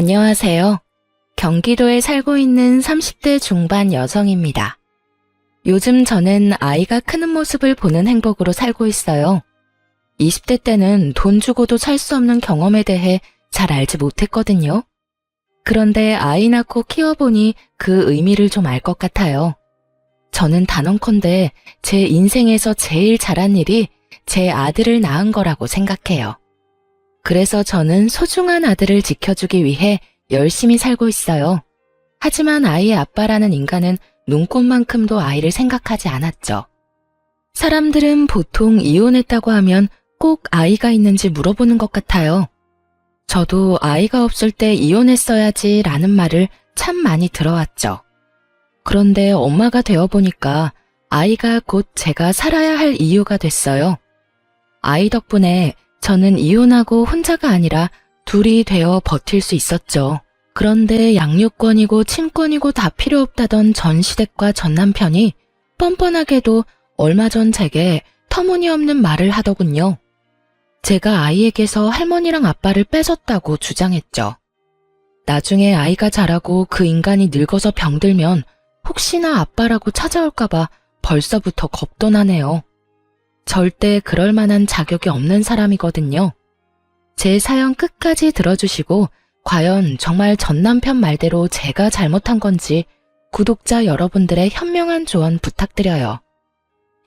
안녕하세요. 경기도에 살고 있는 30대 중반 여성입니다. 요즘 저는 아이가 크는 모습을 보는 행복으로 살고 있어요. 20대 때는 돈 주고도 살 수 없는 경험에 대해 잘 알지 못했거든요. 그런데 아이 낳고 키워보니 그 의미를 좀 알 것 같아요. 저는 단언컨대 제 인생에서 제일 잘한 일이 제 아들을 낳은 거라고 생각해요. 그래서 저는 소중한 아들을 지켜주기 위해 열심히 살고 있어요. 하지만 아이의 아빠라는 인간은 눈꽃만큼도 아이를 생각하지 않았죠. 사람들은 보통 이혼했다고 하면 꼭 아이가 있는지 물어보는 것 같아요. 저도 아이가 없을 때 이혼했어야지 라는 말을 참 많이 들어왔죠. 그런데 엄마가 되어보니까 아이가 곧 제가 살아야 할 이유가 됐어요. 아이 덕분에 저는 이혼하고 혼자가 아니라 둘이 되어 버틸 수 있었죠. 그런데 양육권이고 친권이고 다 필요 없다던 전 시댁과 전 남편이 뻔뻔하게도 얼마 전 제게 터무니없는 말을 하더군요. 제가 아이에게서 할머니랑 아빠를 뺏었다고 주장했죠. 나중에 아이가 자라고 그 인간이 늙어서 병들면 혹시나 아빠라고 찾아올까봐 벌써부터 겁도 나네요. 절대 그럴 만한 자격이 없는 사람이거든요. 제 사연 끝까지 들어주시고 과연 정말 전 남편 말대로 제가 잘못한 건지 구독자 여러분들의 현명한 조언 부탁드려요.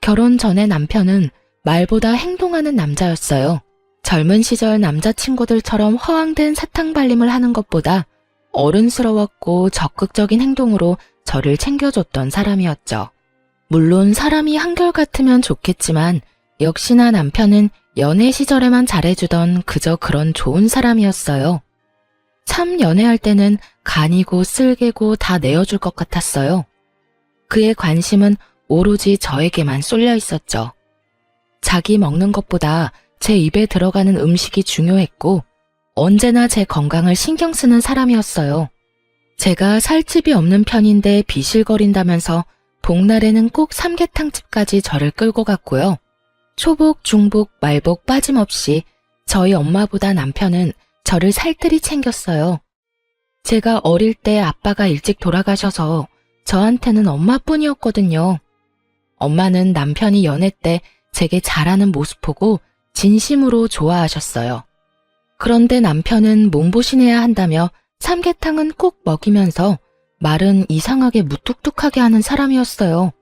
결혼 전에 남편은 말보다 행동하는 남자였어요. 젊은 시절 남자친구들처럼 허황된 사탕발림을 하는 것보다 어른스러웠고 적극적인 행동으로 저를 챙겨줬던 사람이었죠. 물론 사람이 한결같으면 좋겠지만 역시나 남편은 연애 시절에만 잘해주던 그저 그런 좋은 사람이었어요. 참 연애할 때는 간이고 쓸개고 다 내어줄 것 같았어요. 그의 관심은 오로지 저에게만 쏠려 있었죠. 자기 먹는 것보다 제 입에 들어가는 음식이 중요했고 언제나 제 건강을 신경 쓰는 사람이었어요. 제가 살집이 없는 편인데 비실거린다면서 복날에는 꼭 삼계탕집까지 저를 끌고 갔고요. 초복, 중복, 말복 빠짐없이 저희 엄마보다 남편은 저를 살뜰히 챙겼어요. 제가 어릴 때 아빠가 일찍 돌아가셔서 저한테는 엄마뿐이었거든요. 엄마는 남편이 연애 때 제게 잘하는 모습 보고 진심으로 좋아하셨어요. 그런데 남편은 몸보신해야 한다며 삼계탕은 꼭 먹이면서 말은 이상하게 무뚝뚝하게 하는 사람이었어요.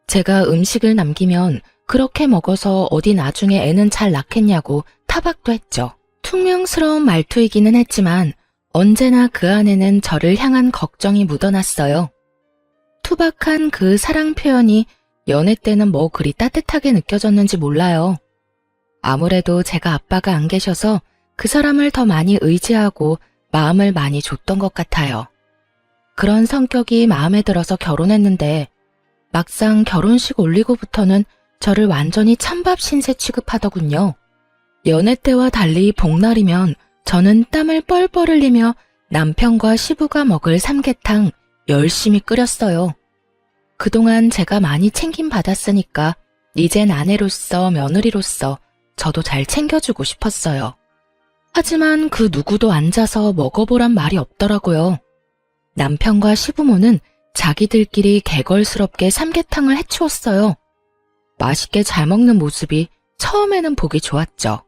제가 음식을 남기면 그렇게 먹어서 어디 나중에 애는 잘 낳겠냐고 타박도 했죠. 퉁명스러운 말투이기는 했지만 언제나 그 안에는 저를 향한 걱정이 묻어났어요. 투박한 그 사랑 표현이 연애 때는 뭐 그리 따뜻하게 느껴졌는지 몰라요. 아무래도 제가 아빠가 안 계셔서 그 사람을 더 많이 의지하고 마음을 많이 줬던 것 같아요. 그런 성격이 마음에 들어서 결혼했는데 막상 결혼식 올리고부터는 저를 완전히 찬밥 신세 취급하더군요. 연애 때와 달리 복날이면 저는 땀을 뻘뻘 흘리며 남편과 시부가 먹을 삼계탕 열심히 끓였어요. 그동안 제가 많이 챙김받았으니까 이젠 아내로서 며느리로서 저도 잘 챙겨주고 싶었어요. 하지만 그 누구도 앉아서 먹어보란 말이 없더라고요. 남편과 시부모는 자기들끼리 개걸스럽게 삼계탕을 해치웠어요. 맛있게 잘 먹는 모습이 처음에는 보기 좋았죠.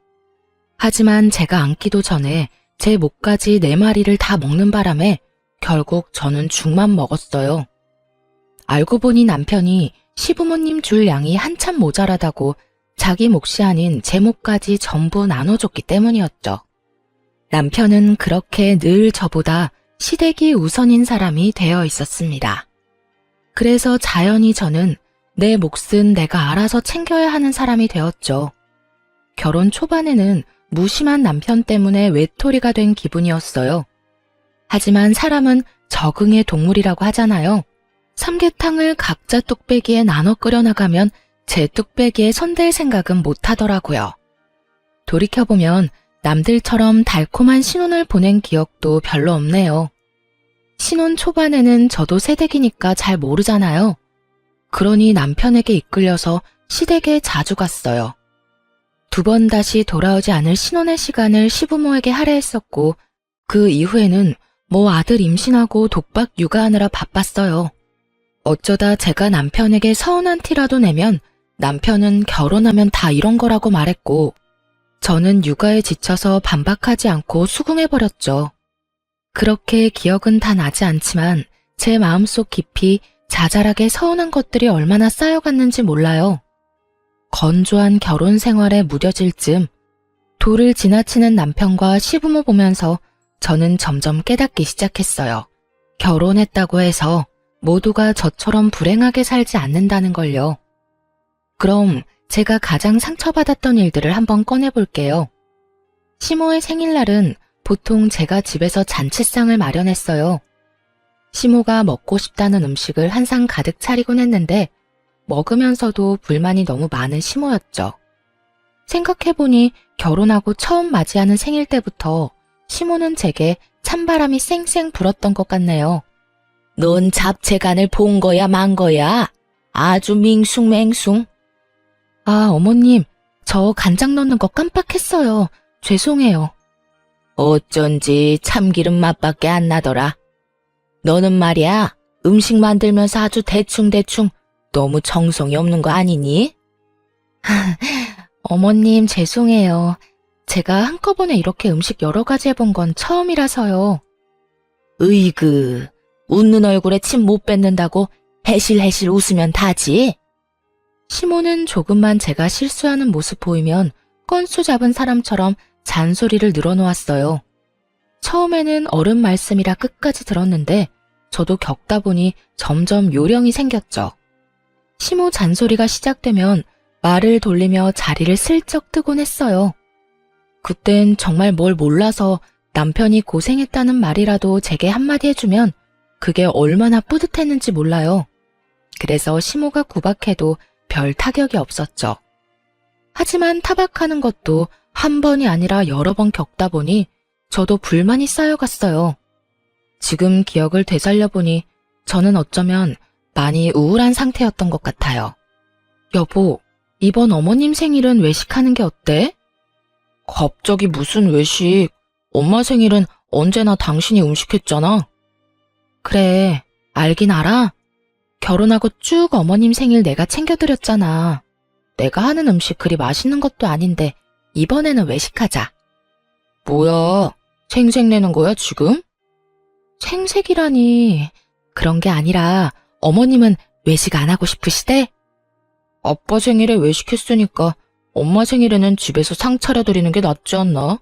하지만 제가 앉기도 전에 제 목까지 4마리를 다 먹는 바람에 결국 저는 죽만 먹었어요. 알고 보니 남편이 시부모님 줄 양이 한참 모자라다고 자기 몫이 아닌 제 몫까지 전부 나눠줬기 때문이었죠. 남편은 그렇게 늘 저보다 시댁이 우선인 사람이 되어 있었습니다. 그래서 자연히 저는 내 몫은 내가 알아서 챙겨야 하는 사람이 되었죠. 결혼 초반에는 무심한 남편 때문에 외톨이가 된 기분이었어요. 하지만 사람은 적응의 동물이라고 하잖아요. 삼계탕을 각자 뚝배기에 나눠 끓여 나가면 제 뚝배기에 손댈 생각은 못 하더라고요. 돌이켜보면 남들처럼 달콤한 신혼을 보낸 기억도 별로 없네요. 신혼 초반에는 저도 새댁이니까 잘 모르잖아요. 그러니 남편에게 이끌려서 시댁에 자주 갔어요. 2번 다시 돌아오지 않을 신혼의 시간을 시부모에게 할애했었고 그 이후에는 뭐 아들 임신하고 독박 육아하느라 바빴어요. 어쩌다 제가 남편에게 서운한 티라도 내면 남편은 결혼하면 다 이런 거라고 말했고, 저는 육아에 지쳐서 반박하지 않고 수긍해버렸죠. 그렇게 기억은 다 나지 않지만 제 마음속 깊이 자잘하게 서운한 것들이 얼마나 쌓여갔는지 몰라요. 건조한 결혼 생활에 무뎌질 즈음 도를 지나치는 남편과 시부모 보면서 저는 점점 깨닫기 시작했어요. 결혼했다고 해서 모두가 저처럼 불행하게 살지 않는다는 걸요. 그럼 제가 가장 상처받았던 일들을 한번 꺼내볼게요. 시모의 생일날은 보통 제가 집에서 잔치상을 마련했어요. 시모가 먹고 싶다는 음식을 한 상 가득 차리곤 했는데 먹으면서도 불만이 너무 많은 시모였죠. 생각해보니 결혼하고 처음 맞이하는 생일 때부터 시모는 제게 찬바람이 쌩쌩 불었던 것 같네요. 넌 잡채간을 본 거야 만 거야? 아주 밍숭맹숭. 아, 어머님, 저 간장 넣는 거 깜빡했어요. 죄송해요. 어쩐지 참기름 맛밖에 안 나더라. 너는 말이야, 음식 만들면서 아주 대충대충 너무 정성이 없는 거 아니니? 어머님, 죄송해요. 제가 한꺼번에 이렇게 음식 여러 가지 해본 건 처음이라서요. 으이그, 웃는 얼굴에 침 못 뱉는다고 해실해실 웃으면 다지? 시모는 조금만 제가 실수하는 모습 보이면 건수 잡은 사람처럼 잔소리를 늘어놓았어요. 처음에는 어른 말씀이라 끝까지 들었는데 저도 겪다 보니 점점 요령이 생겼죠. 시모 잔소리가 시작되면 말을 돌리며 자리를 슬쩍 뜨곤 했어요. 그땐 정말 뭘 몰라서 남편이 고생했다는 말이라도 제게 한마디 해주면 그게 얼마나 뿌듯했는지 몰라요. 그래서 시모가 구박해도 별 타격이 없었죠. 하지만 타박하는 것도 한 번이 아니라 여러 번 겪다 보니 저도 불만이 쌓여갔어요. 지금 기억을 되살려보니 저는 어쩌면 많이 우울한 상태였던 것 같아요. 여보, 이번 어머님 생일은 외식하는 게 어때? 갑자기 무슨 외식? 엄마 생일은 언제나 당신이 음식했잖아. 그래, 알긴 알아. 결혼하고 쭉 어머님 생일 내가 챙겨드렸잖아. 내가 하는 음식 그리 맛있는 것도 아닌데 이번에는 외식하자. 뭐야, 생색내는 거야 지금? 생색이라니. 그런 게 아니라 어머님은 외식 안 하고 싶으시대? 아빠 생일에 외식했으니까 엄마 생일에는 집에서 상 차려드리는 게 낫지 않나?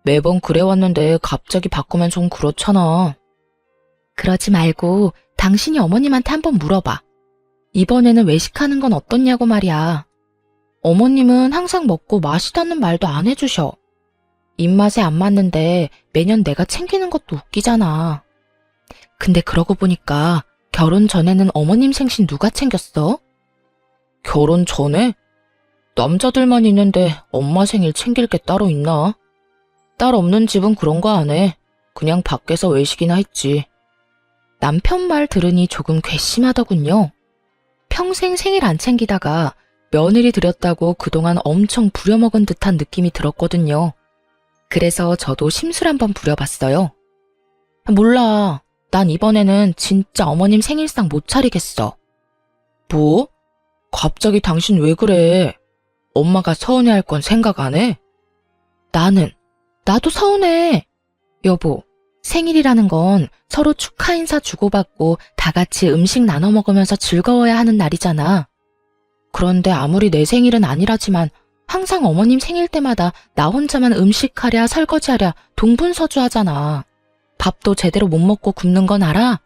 매번 그래왔는데 갑자기 바꾸면 좀 그렇잖아. 그러지 말고 당신이 어머님한테 한번 물어봐. 이번에는 외식하는 건 어떻냐고 말이야. 어머님은 항상 먹고 맛있다는 말도 안 해주셔. 입맛에 안 맞는데 매년 내가 챙기는 것도 웃기잖아. 근데 그러고 보니까 결혼 전에는 어머님 생신 누가 챙겼어? 결혼 전에? 남자들만 있는데 엄마 생일 챙길 게 따로 있나? 딸 없는 집은 그런 거 안 해. 그냥 밖에서 외식이나 했지. 남편 말 들으니 조금 괘씸하더군요. 평생 생일 안 챙기다가 며느리 들였다고 그동안 엄청 부려먹은 듯한 느낌이 들었거든요. 그래서 저도 심술 한번 부려봤어요. 몰라. 난 이번에는 진짜 어머님 생일상 못 차리겠어. 뭐? 갑자기 당신 왜 그래? 엄마가 서운해할 건 생각 안 해? 나도 서운해. 여보, 생일이라는 건 서로 축하 인사 주고받고 다 같이 음식 나눠 먹으면서 즐거워야 하는 날이잖아. 그런데 아무리 내 생일은 아니라지만 항상 어머님 생일 때마다 나 혼자만 음식하랴 설거지하랴 동분서주하잖아. 밥도 제대로 못 먹고 굶는 건 알아?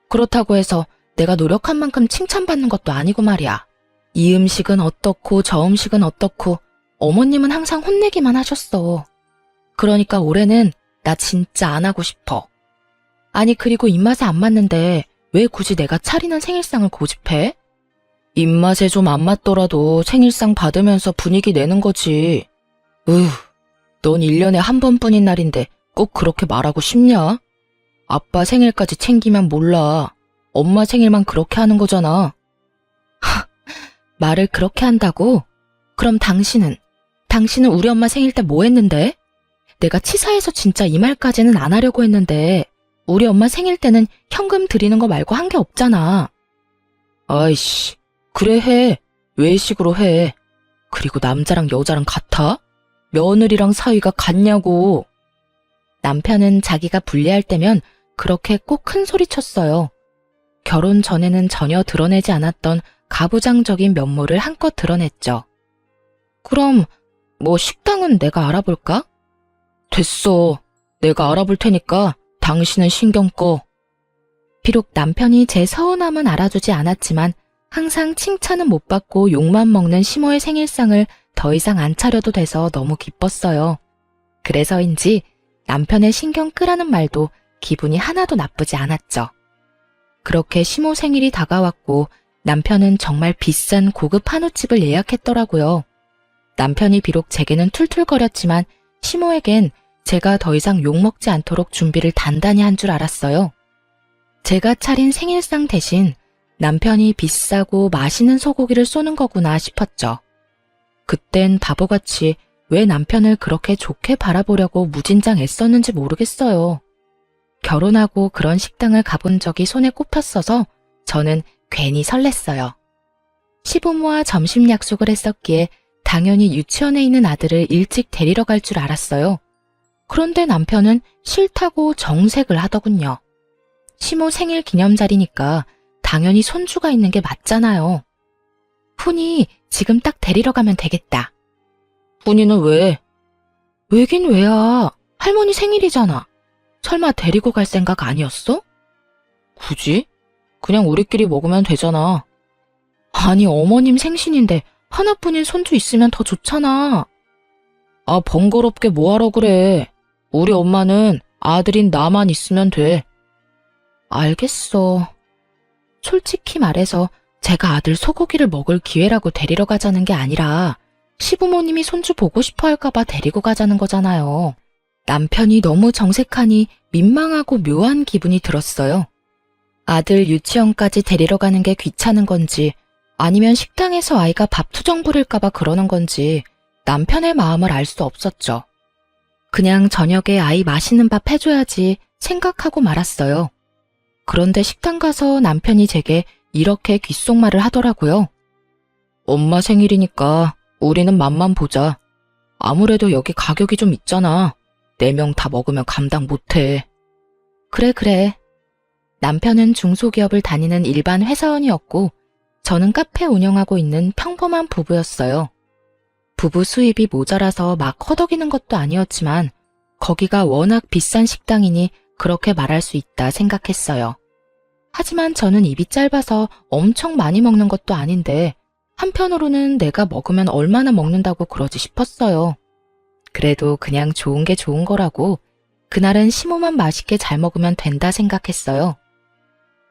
그렇다고 해서 내가 노력한 만큼 칭찬받는 것도 아니고 말이야. 이 음식은 어떻고 저 음식은 어떻고 어머님은 항상 혼내기만 하셨어. 그러니까 올해는 나 진짜 안 하고 싶어. 아니 그리고 입맛에 안 맞는데 왜 굳이 내가 차리는 생일상을 고집해? 입맛에 좀 안 맞더라도 생일상 받으면서 분위기 내는 거지. 넌 1년에 한 번뿐인 날인데 꼭 그렇게 말하고 싶냐? 아빠 생일까지 챙기면 몰라. 엄마 생일만 그렇게 하는 거잖아. 말을 그렇게 한다고? 그럼 당신은 우리 엄마 생일 때 뭐 했는데? 내가 치사해서 진짜 이 말까지는 안 하려고 했는데 우리 엄마 생일 때는 현금 드리는 거 말고 한 게 없잖아. 아이씨, 그래 해. 외식으로 해. 그리고 남자랑 여자랑 같아? 며느리랑 사이가 같냐고. 남편은 자기가 불리할 때면 그렇게 꼭 큰 소리 쳤어요. 결혼 전에는 전혀 드러내지 않았던 가부장적인 면모를 한껏 드러냈죠. 그럼 뭐 식당은 내가 알아볼까? 됐어. 내가 알아볼 테니까 당신은 신경 꺼. 비록 남편이 제 서운함은 알아주지 않았지만 항상 칭찬은 못 받고 욕만 먹는 시모의 생일상을 더 이상 안 차려도 돼서 너무 기뻤어요. 그래서인지 남편의 신경 끄라는 말도 기분이 하나도 나쁘지 않았죠. 그렇게 시모 생일이 다가왔고 남편은 정말 비싼 고급 한우집을 예약했더라고요. 남편이 비록 제게는 툴툴거렸지만 시모에겐 제가 더 이상 욕먹지 않도록 준비를 단단히 한 줄 알았어요. 제가 차린 생일상 대신 남편이 비싸고 맛있는 소고기를 쏘는 거구나 싶었죠. 그땐 바보같이 왜 남편을 그렇게 좋게 바라보려고 무진장 애썼는지 모르겠어요. 결혼하고 그런 식당을 가본 적이 손에 꼽혔어서 저는 괜히 설렜어요. 시부모와 점심 약속을 했었기에 당연히 유치원에 있는 아들을 일찍 데리러 갈 줄 알았어요. 그런데 남편은 싫다고 정색을 하더군요. 시모 생일 기념자리니까 당연히 손주가 있는 게 맞잖아요. 훈이 지금 딱 데리러 가면 되겠다. 훈이는 왜? 왜긴 왜야. 할머니 생일이잖아. 설마 데리고 갈 생각 아니었어? 굳이? 그냥 우리끼리 먹으면 되잖아. 아니 어머님 생신인데 하나뿐인 손주 있으면 더 좋잖아. 아 번거롭게 뭐하러 그래. 우리 엄마는 아들인 나만 있으면 돼. 알겠어. 솔직히 말해서 제가 아들 소고기를 먹을 기회라고 데리러 가자는 게 아니라 시부모님이 손주 보고 싶어 할까봐 데리고 가자는 거잖아요. 남편이 너무 정색하니 민망하고 묘한 기분이 들었어요. 아들 유치원까지 데리러 가는 게 귀찮은 건지 아니면 식당에서 아이가 밥 투정 부릴까봐 그러는 건지 남편의 마음을 알 수 없었죠. 그냥 저녁에 아이 맛있는 밥 해줘야지 생각하고 말았어요. 그런데 식당 가서 남편이 제게 이렇게 귓속말을 하더라고요. 엄마 생일이니까 우리는 맛만 보자. 아무래도 여기 가격이 좀 있잖아. 4명 다 먹으면 감당 못해. 그래. 남편은 중소기업을 다니는 일반 회사원이었고 저는 카페 운영하고 있는 평범한 부부였어요. 부부 수입이 모자라서 막 허덕이는 것도 아니었지만 거기가 워낙 비싼 식당이니 그렇게 말할 수 있다 생각했어요. 하지만 저는 입이 짧아서 엄청 많이 먹는 것도 아닌데 한편으로는 내가 먹으면 얼마나 먹는다고 그러지 싶었어요. 그래도 그냥 좋은 게 좋은 거라고 그날은 시모만 맛있게 잘 먹으면 된다 생각했어요.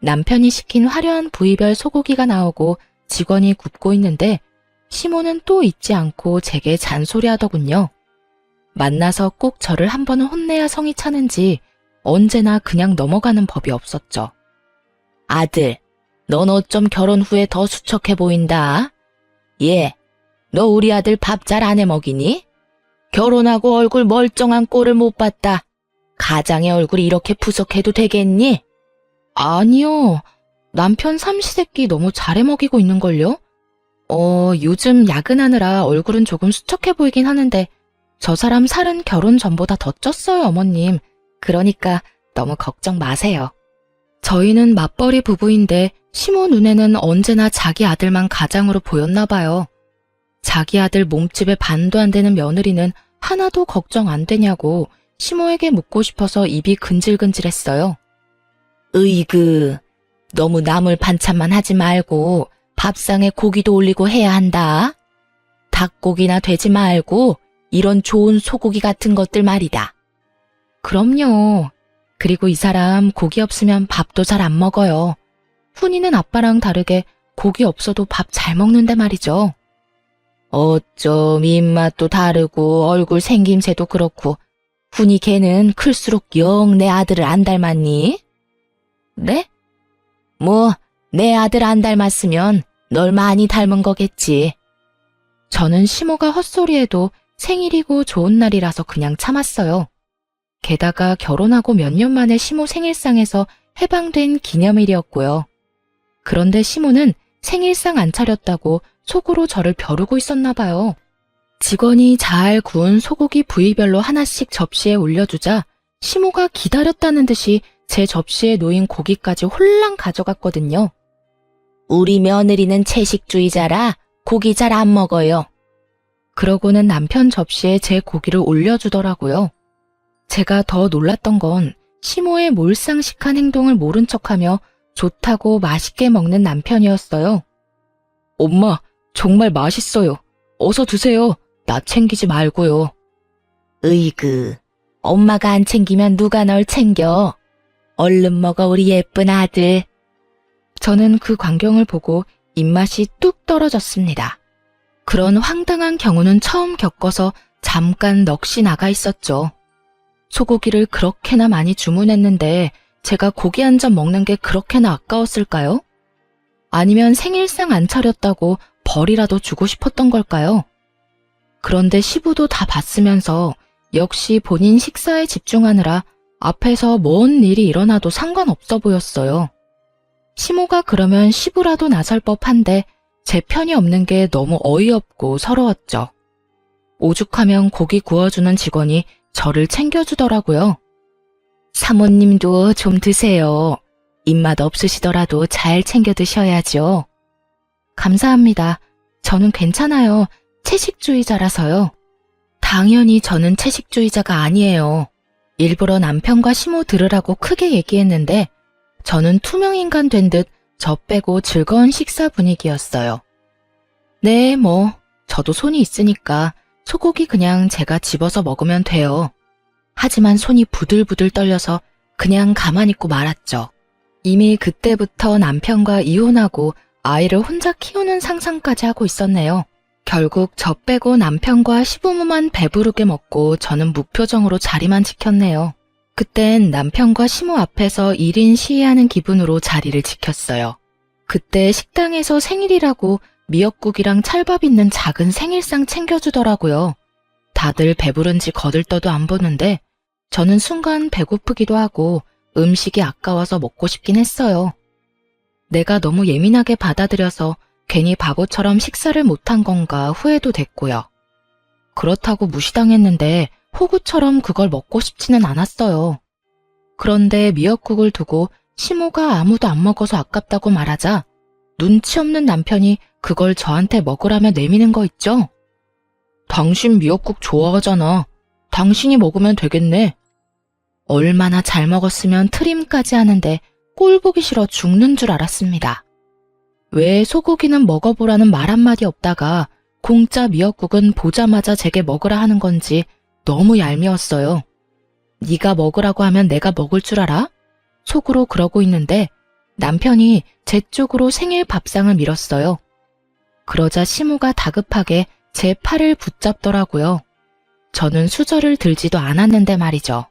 남편이 시킨 화려한 부위별 소고기가 나오고 직원이 굽고 있는데 시모는 또 잊지 않고 제게 잔소리하더군요. 만나서 꼭 저를 한 번은 혼내야 성이 차는지 언제나 그냥 넘어가는 법이 없었죠. 아들, 넌 어쩜 결혼 후에 더 수척해 보인다. 예, 너 우리 아들 밥 잘 안 해 먹이니? 결혼하고 얼굴 멀쩡한 꼴을 못 봤다. 가장의 얼굴이 이렇게 푸석해도 되겠니? 아니요, 남편 삼시세끼 너무 잘해 먹이고 있는걸요? 요즘 야근하느라 얼굴은 조금 수척해 보이긴 하는데 저 사람 살은 결혼 전보다 더 쪘어요, 어머님. 그러니까 너무 걱정 마세요. 저희는 맞벌이 부부인데 시모 눈에는 언제나 자기 아들만 가장으로 보였나 봐요. 자기 아들 몸집에 반도 안 되는 며느리는 하나도 걱정 안 되냐고 시모에게 묻고 싶어서 입이 근질근질했어요. 으이그, 너무 나물 반찬만 하지 말고 밥상에 고기도 올리고 해야 한다. 닭고기나 돼지 말고 이런 좋은 소고기 같은 것들 말이다. 그럼요. 그리고 이 사람 고기 없으면 밥도 잘 안 먹어요. 훈이는 아빠랑 다르게 고기 없어도 밥 잘 먹는데 말이죠. 어쩜 입맛도 다르고 얼굴 생김새도 그렇고 훈이 걔는 클수록 영 내 아들을 안 닮았니? 네? 뭐 내 아들 안 닮았으면 널 많이 닮은 거겠지. 저는 시모가 헛소리해도 생일이고 좋은 날이라서 그냥 참았어요. 게다가 결혼하고 몇 년 만에 시모 생일상에서 해방된 기념일이었고요. 그런데 시모는 생일상 안 차렸다고 속으로 저를 벼르고 있었나 봐요. 직원이 잘 구운 소고기 부위별로 하나씩 접시에 올려주자 시모가 기다렸다는 듯이 제 접시에 놓인 고기까지 홀랑 가져갔거든요. 우리 며느리는 채식주의자라 고기 잘 안 먹어요. 그러고는 남편 접시에 제 고기를 올려주더라고요. 제가 더 놀랐던 건 시모의 몰상식한 행동을 모른 척하며 좋다고 맛있게 먹는 남편이었어요. 엄마, 정말 맛있어요. 어서 드세요. 나 챙기지 말고요. 으이그, 엄마가 안 챙기면 누가 널 챙겨. 얼른 먹어 우리 예쁜 아들. 저는 그 광경을 보고 입맛이 뚝 떨어졌습니다. 그런 황당한 경우는 처음 겪어서 잠깐 넋이 나가 있었죠. 소고기를 그렇게나 많이 주문했는데 제가 고기 한 점 먹는 게 그렇게나 아까웠을까요? 아니면 생일상 안 차렸다고 벌이라도 주고 싶었던 걸까요? 그런데 시부도 다 봤으면서 역시 본인 식사에 집중하느라 앞에서 뭔 일이 일어나도 상관없어 보였어요. 시모가 그러면 시부라도 나설 법한데 제 편이 없는 게 너무 어이없고 서러웠죠. 오죽하면 고기 구워주는 직원이 저를 챙겨주더라고요. 사모님도 좀 드세요. 입맛 없으시더라도 잘 챙겨 드셔야죠. 감사합니다. 저는 괜찮아요. 채식주의자라서요. 당연히 저는 채식주의자가 아니에요. 일부러 남편과 시모 들으라고 크게 얘기했는데 저는 투명인간 된 듯 저 빼고 즐거운 식사 분위기였어요. 네, 저도 손이 있으니까 소고기 그냥 제가 집어서 먹으면 돼요. 하지만 손이 부들부들 떨려서 그냥 가만히 있고 말았죠. 이미 그때부터 남편과 이혼하고 아이를 혼자 키우는 상상까지 하고 있었네요. 결국 저 빼고 남편과 시부모만 배부르게 먹고 저는 무표정으로 자리만 지켰네요. 그땐 남편과 시모 앞에서 1인 시위하는 기분으로 자리를 지켰어요. 그때 식당에서 생일이라고 미역국이랑 찰밥 있는 작은 생일상 챙겨주더라고요. 다들 배부른지 거들떠도 안 보는데 저는 순간 배고프기도 하고 음식이 아까워서 먹고 싶긴 했어요. 내가 너무 예민하게 받아들여서 괜히 바보처럼 식사를 못한 건가 후회도 됐고요. 그렇다고 무시당했는데 호구처럼 그걸 먹고 싶지는 않았어요. 그런데 미역국을 두고 시모가 아무도 안 먹어서 아깝다고 말하자 눈치 없는 남편이 그걸 저한테 먹으라며 내미는 거 있죠? 당신 미역국 좋아하잖아. 당신이 먹으면 되겠네. 얼마나 잘 먹었으면 트림까지 하는데 꼴 보기 싫어 죽는 줄 알았습니다. 왜 소고기는 먹어보라는 말 한마디 없다가 공짜 미역국은 보자마자 제게 먹으라 하는 건지 너무 얄미웠어요. 네가 먹으라고 하면 내가 먹을 줄 알아? 속으로 그러고 있는데 남편이 제 쪽으로 생일 밥상을 밀었어요. 그러자 시모가 다급하게 제 팔을 붙잡더라고요. 저는 수저를 들지도 않았는데 말이죠.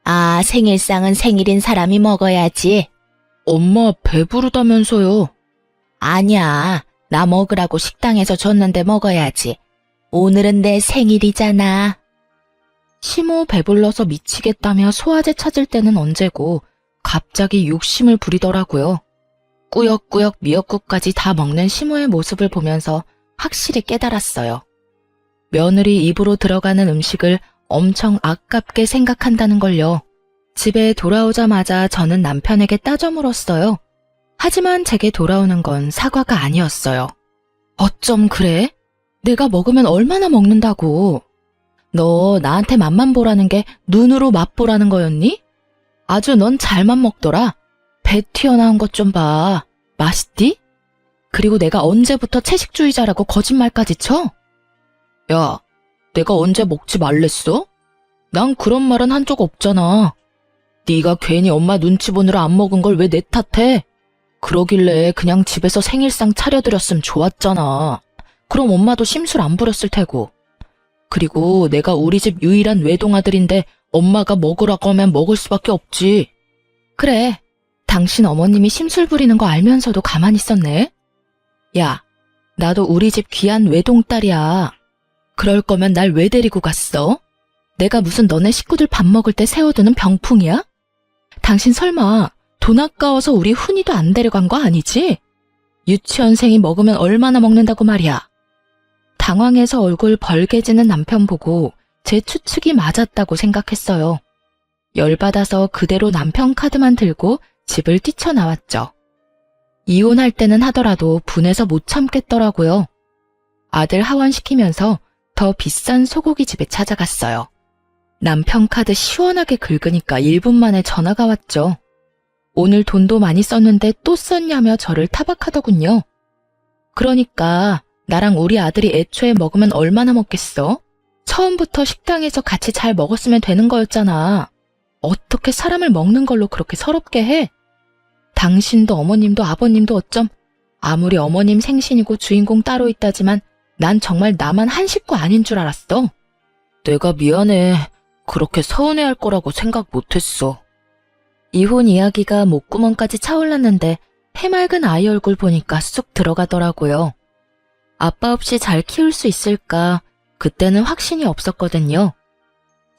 아, 생일상은 생일인 사람이 먹어야지. 엄마 배부르다면서요. 아니야, 나 먹으라고 식당에서 줬는데 먹어야지. 오늘은 내 생일이잖아. 시모 배불러서 미치겠다며 소화제 찾을 때는 언제고 갑자기 욕심을 부리더라고요. 꾸역꾸역 미역국까지 다 먹는 시모의 모습을 보면서 확실히 깨달았어요. 며느리 입으로 들어가는 음식을 엄청 아깝게 생각한다는 걸요. 집에 돌아오자마자 저는 남편에게 따져 물었어요. 하지만 제게 돌아오는 건 사과가 아니었어요. 어쩜 그래? 내가 먹으면 얼마나 먹는다고. 너 나한테 맛만 보라는 게 눈으로 맛보라는 거였니? 아주 넌 잘만 먹더라. 배 튀어나온 것 좀 봐. 맛있디? 그리고 내가 언제부터 채식주의자라고 거짓말까지 쳐? 야, 내가 언제 먹지 말랬어? 난 그런 말은 한 적 없잖아. 네가 괜히 엄마 눈치 보느라 안 먹은 걸 왜 내 탓해? 그러길래 그냥 집에서 생일상 차려드렸으면 좋았잖아. 그럼 엄마도 심술 안 부렸을 테고. 그리고 내가 우리 집 유일한 외동아들인데 엄마가 먹으라고 하면 먹을 수밖에 없지. 그래, 당신 어머님이 심술 부리는 거 알면서도 가만히 있었네. 야, 나도 우리 집 귀한 외동딸이야. 그럴 거면 날 왜 데리고 갔어? 내가 무슨 너네 식구들 밥 먹을 때 세워두는 병풍이야? 당신 설마 돈 아까워서 우리 훈이도 안 데려간 거 아니지? 유치원생이 먹으면 얼마나 먹는다고 말이야. 당황해서 얼굴 벌개지는 남편 보고 제 추측이 맞았다고 생각했어요. 열받아서 그대로 남편 카드만 들고 집을 뛰쳐나왔죠. 이혼할 때는 하더라도 분해서 못 참겠더라고요. 아들 하원시키면서 더 비싼 소고기 집에 찾아갔어요. 남편 카드 시원하게 긁으니까 1분 만에 전화가 왔죠. 오늘 돈도 많이 썼는데 또 썼냐며 저를 타박하더군요. 그러니까 나랑 우리 아들이 애초에 먹으면 얼마나 먹겠어? 처음부터 식당에서 같이 잘 먹었으면 되는 거였잖아. 어떻게 사람을 먹는 걸로 그렇게 서럽게 해? 당신도 어머님도 아버님도 어쩜 아무리 어머님 생신이고 주인공 따로 있다지만 난 정말 나만 한 식구 아닌 줄 알았어. 내가 미안해. 그렇게 서운해할 거라고 생각 못했어. 이혼 이야기가 목구멍까지 차올랐는데 해맑은 아이 얼굴 보니까 쑥 들어가더라고요. 아빠 없이 잘 키울 수 있을까? 그때는 확신이 없었거든요.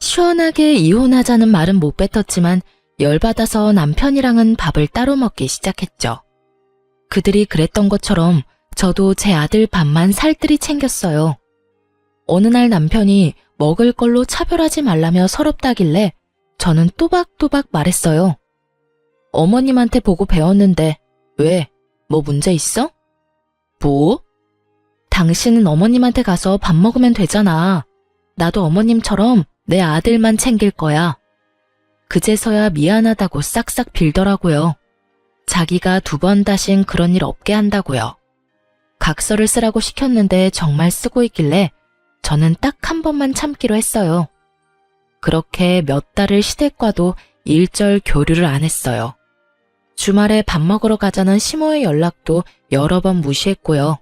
시원하게 이혼하자는 말은 못 뱉었지만 열받아서 남편이랑은 밥을 따로 먹기 시작했죠. 그들이 그랬던 것처럼 저도 제 아들 밥만 살뜰히 챙겼어요. 어느 날 남편이 먹을 걸로 차별하지 말라며 서럽다길래 저는 또박또박 말했어요. 어머님한테 보고 배웠는데 왜? 뭐 문제 있어? 뭐? 당신은 어머님한테 가서 밥 먹으면 되잖아. 나도 어머님처럼 내 아들만 챙길 거야. 그제서야 미안하다고 싹싹 빌더라고요. 자기가 2번 다신 그런 일 없게 한다고요. 각서를 쓰라고 시켰는데 정말 쓰고 있길래 저는 딱 1번만 참기로 했어요. 그렇게 몇 달을 시댁과도 일절 교류를 안 했어요. 주말에 밥 먹으러 가자는 시모의 연락도 여러 번 무시했고요.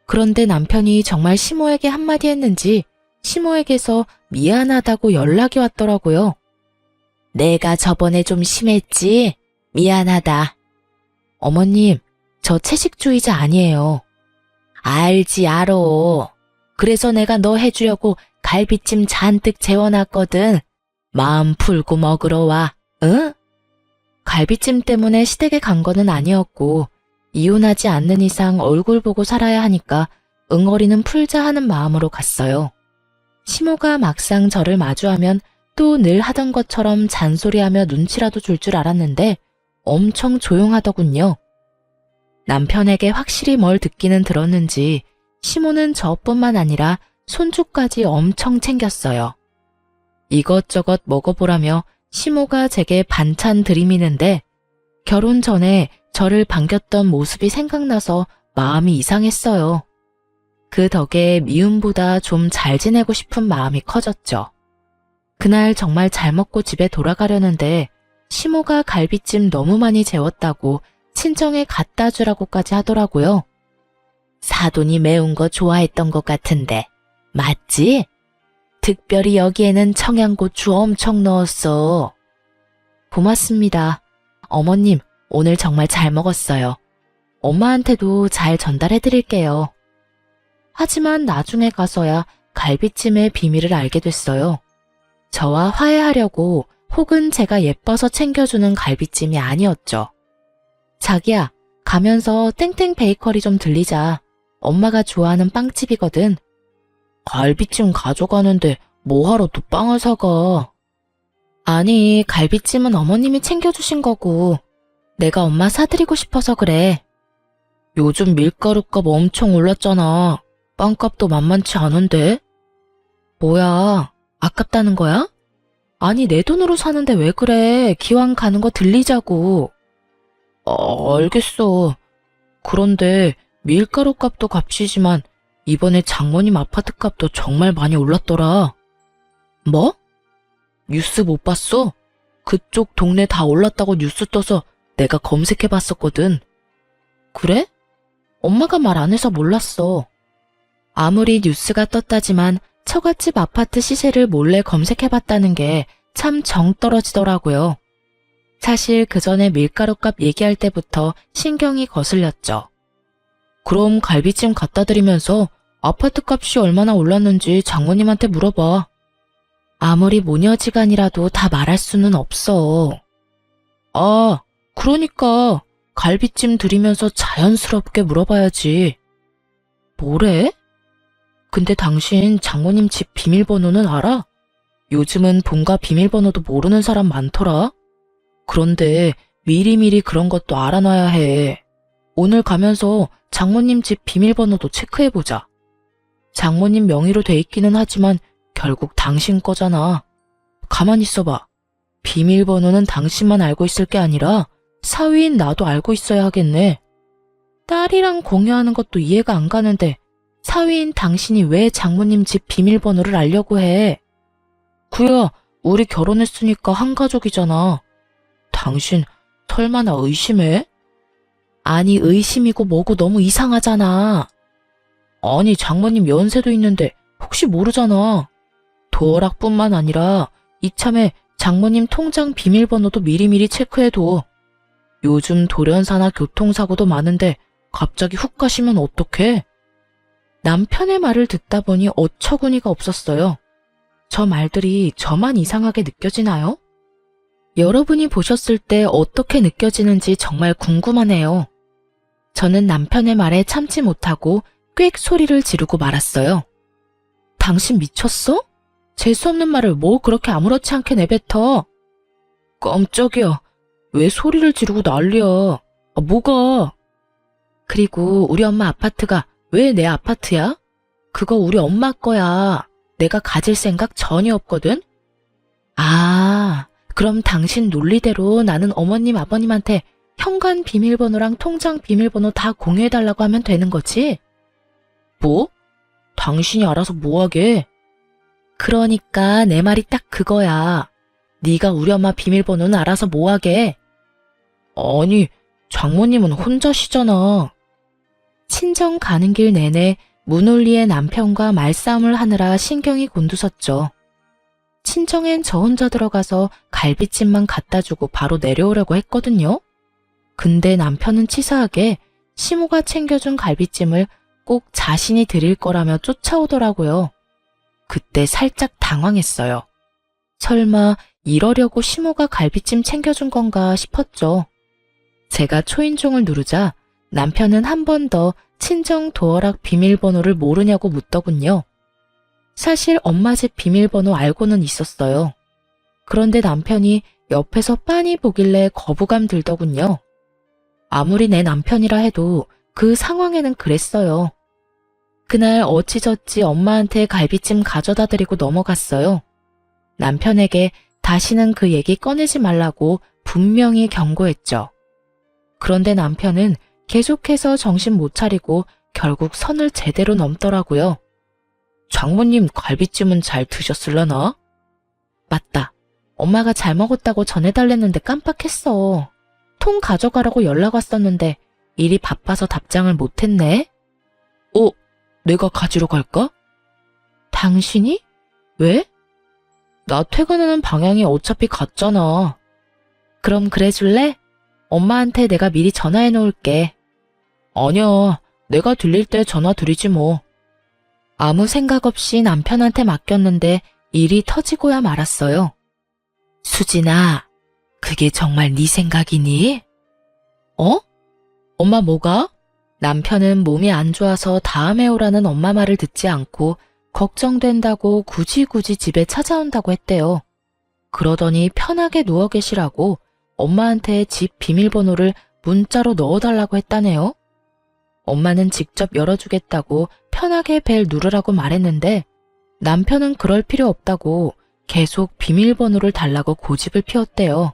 그런데 남편이 정말 시모에게 한마디 했는지 시모에게서 미안하다고 연락이 왔더라고요. 내가 저번에 좀 심했지? 미안하다. 어머님, 저 채식주의자 아니에요. 알지, 알어. 그래서 내가 너 해주려고 갈비찜 잔뜩 재워놨거든. 마음 풀고 먹으러 와, 응? 갈비찜 때문에 시댁에 간 거는 아니었고 이혼하지 않는 이상 얼굴 보고 살아야 하니까 응어리는 풀자 하는 마음으로 갔어요. 시모가 막상 저를 마주하면 또 늘 하던 것처럼 잔소리하며 눈치라도 줄 줄 알았는데 엄청 조용하더군요. 남편에게 확실히 뭘 듣기는 들었는지 시모는 저뿐만 아니라 손주까지 엄청 챙겼어요. 이것저것 먹어보라며 시모가 제게 반찬 들이미는데 결혼 전에 저를 반겼던 모습이 생각나서 마음이 이상했어요. 그 덕에 미움보다 좀 잘 지내고 싶은 마음이 커졌죠. 그날 정말 잘 먹고 집에 돌아가려는데 시모가 갈비찜 너무 많이 재웠다고 친정에 갖다 주라고까지 하더라고요. 사돈이 매운 거 좋아했던 것 같은데 맞지? 특별히 여기에는 청양고추 엄청 넣었어. 고맙습니다. 어머님, 오늘 정말 잘 먹었어요. 엄마한테도 잘 전달해드릴게요. 하지만 나중에 가서야 갈비찜의 비밀을 알게 됐어요. 저와 화해하려고 혹은 제가 예뻐서 챙겨주는 갈비찜이 아니었죠. 자기야, 가면서 땡땡 베이커리 좀 들리자. 엄마가 좋아하는 빵집이거든. 갈비찜 가져가는데 뭐하러 또 빵을 사가? 아니, 갈비찜은 어머님이 챙겨주신 거고 내가 엄마 사드리고 싶어서 그래. 요즘 밀가루값 엄청 올랐잖아. 빵값도 만만치 않은데? 뭐야, 아깝다는 거야? 아니, 내 돈으로 사는데 왜 그래? 기왕 가는 거 들리자고. 알겠어. 그런데 밀가루 값도 값이지만 이번에 장모님 아파트 값도 정말 많이 올랐더라. 뭐? 뉴스 못 봤어? 그쪽 동네 다 올랐다고 뉴스 떠서 내가 검색해봤었거든. 그래? 엄마가 말 안 해서 몰랐어. 아무리 뉴스가 떴다지만 처갓집 아파트 시세를 몰래 검색해봤다는 게 참 정 떨어지더라고요. 사실 그 전에 밀가루값 얘기할 때부터 신경이 거슬렸죠. 그럼 갈비찜 갖다 드리면서 아파트 값이 얼마나 올랐는지 장모님한테 물어봐. 아무리 모녀지간이라도 다 말할 수는 없어. 아, 그러니까 갈비찜 드리면서 자연스럽게 물어봐야지. 뭐래? 근데 당신 장모님 집 비밀번호는 알아? 요즘은 본가 비밀번호도 모르는 사람 많더라. 그런데 미리미리 그런 것도 알아놔야 해. 오늘 가면서 장모님 집 비밀번호도 체크해보자. 장모님 명의로 돼 있기는 하지만 결국 당신 거잖아. 가만히 있어봐. 비밀번호는 당신만 알고 있을 게 아니라 사위인 나도 알고 있어야 하겠네. 딸이랑 공유하는 것도 이해가 안 가는데 사위인 당신이 왜 장모님 집 비밀번호를 알려고 해? 구야, 우리 결혼했으니까 한 가족이잖아. 당신 설마 나 의심해? 아니, 의심이고 뭐고 너무 이상하잖아. 아니, 장모님 연세도 있는데 혹시 모르잖아. 도어락뿐만 아니라 이참에 장모님 통장 비밀번호도 미리미리 체크해둬. 요즘 돌연사나 교통사고도 많은데 갑자기 훅 가시면 어떡해? 남편의 말을 듣다 보니 어처구니가 없었어요. 저 말들이 저만 이상하게 느껴지나요? 여러분이 보셨을 때 어떻게 느껴지는지 정말 궁금하네요. 저는 남편의 말에 참지 못하고 꽥 소리를 지르고 말았어요. 당신 미쳤어? 재수없는 말을 뭐 그렇게 아무렇지 않게 내뱉어? 깜짝이야. 왜 소리를 지르고 난리야? 아, 뭐가? 그리고 우리 엄마 아파트가 왜 내 아파트야? 그거 우리 엄마 거야. 내가 가질 생각 전혀 없거든? 아, 그럼 당신 논리대로 나는 어머님 아버님한테 현관 비밀번호랑 통장 비밀번호 다 공유해달라고 하면 되는 거지? 뭐? 당신이 알아서 뭐하게? 그러니까 내 말이 딱 그거야. 네가 우리 엄마 비밀번호는 알아서 뭐하게? 아니, 장모님은 혼자시잖아. 친정 가는 길 내내 문홀리의 남편과 말싸움을 하느라 신경이 곤두섰죠. 친정엔 저 혼자 들어가서 갈비찜만 갖다 주고 바로 내려오려고 했거든요. 근데 남편은 치사하게 시모가 챙겨준 갈비찜을 꼭 자신이 드릴 거라며 쫓아오더라고요. 그때 살짝 당황했어요. 설마 이러려고 시모가 갈비찜 챙겨준 건가 싶었죠. 제가 초인종을 누르자 남편은 한 번 더 친정 도어락 비밀번호를 모르냐고 묻더군요. 사실 엄마 집 비밀번호 알고는 있었어요. 그런데 남편이 옆에서 빤히 보길래 거부감 들더군요. 아무리 내 남편이라 해도 그 상황에는 그랬어요. 그날 어찌저찌 엄마한테 갈비찜 가져다 드리고 넘어갔어요. 남편에게 다시는 그 얘기 꺼내지 말라고 분명히 경고했죠. 그런데 남편은 계속해서 정신 못 차리고 결국 선을 제대로 넘더라고요. 장모님 갈비찜은 잘 드셨을라나? 맞다. 엄마가 잘 먹었다고 전해달랬는데 깜빡했어. 통 가져가라고 연락 왔었는데 일이 바빠서 답장을 못했네. 내가 가지러 갈까? 당신이? 왜? 나 퇴근하는 방향이 어차피 같잖아. 그럼 그래줄래? 엄마한테 내가 미리 전화해 놓을게. 아니야, 내가 들릴 때 전화 드리지 뭐. 아무 생각 없이 남편한테 맡겼는데 일이 터지고야 말았어요. 수진아, 그게 정말 네 생각이니? 엄마 뭐가? 남편은 몸이 안 좋아서 다음에 오라는 엄마 말을 듣지 않고 걱정된다고 굳이 집에 찾아온다고 했대요. 그러더니 편하게 누워 계시라고 엄마한테 집 비밀번호를 문자로 넣어달라고 했다네요. 엄마는 직접 열어주겠다고 편하게 벨 누르라고 말했는데 남편은 그럴 필요 없다고 계속 비밀번호를 달라고 고집을 피웠대요.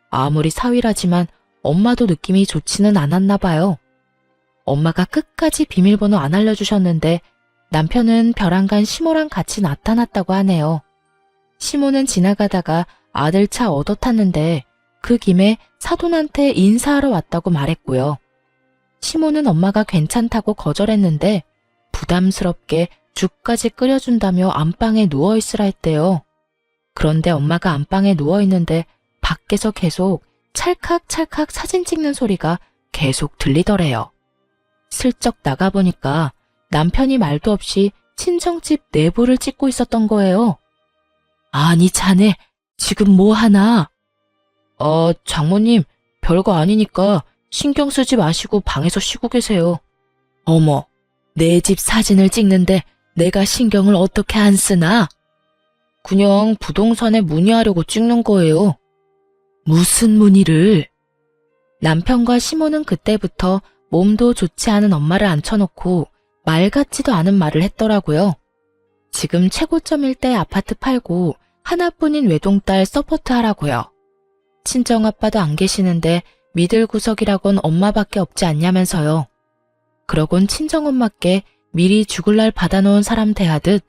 아무리 사위라지만 엄마도 느낌이 좋지는 않았나 봐요. 엄마가 끝까지 비밀번호 안 알려주셨는데 남편은 벼랑간 시모랑 같이 나타났다고 하네요. 시모는 지나가다가 아들 차 얻어 탔는데 그 김에 사돈한테 인사하러 왔다고 말했고요. 시모는 엄마가 괜찮다고 거절했는데 부담스럽게 죽까지 끓여준다며 안방에 누워있으라 했대요. 그런데 엄마가 안방에 누워있는데 밖에서 계속 찰칵찰칵 사진 찍는 소리가 계속 들리더래요. 슬쩍 나가보니까 남편이 말도 없이 친정집 내부를 찍고 있었던 거예요. 아니, 자네, 지금 뭐 하나? 장모님, 별거 아니니까 신경 쓰지 마시고 방에서 쉬고 계세요. 어머, 내 집 사진을 찍는데 내가 신경을 어떻게 안 쓰나? 그냥 부동산에 문의하려고 찍는 거예요. 무슨 문의를? 남편과 시모는 그때부터 몸도 좋지 않은 엄마를 앉혀놓고 말 같지도 않은 말을 했더라고요. 지금 최고점일 때 아파트 팔고 하나뿐인 외동딸 서포트 하라고요. 친정아빠도 안 계시는데 믿을 구석이라곤 엄마밖에 없지 않냐면서요. 그러곤 친정엄마께 미리 죽을 날 받아놓은 사람 대하듯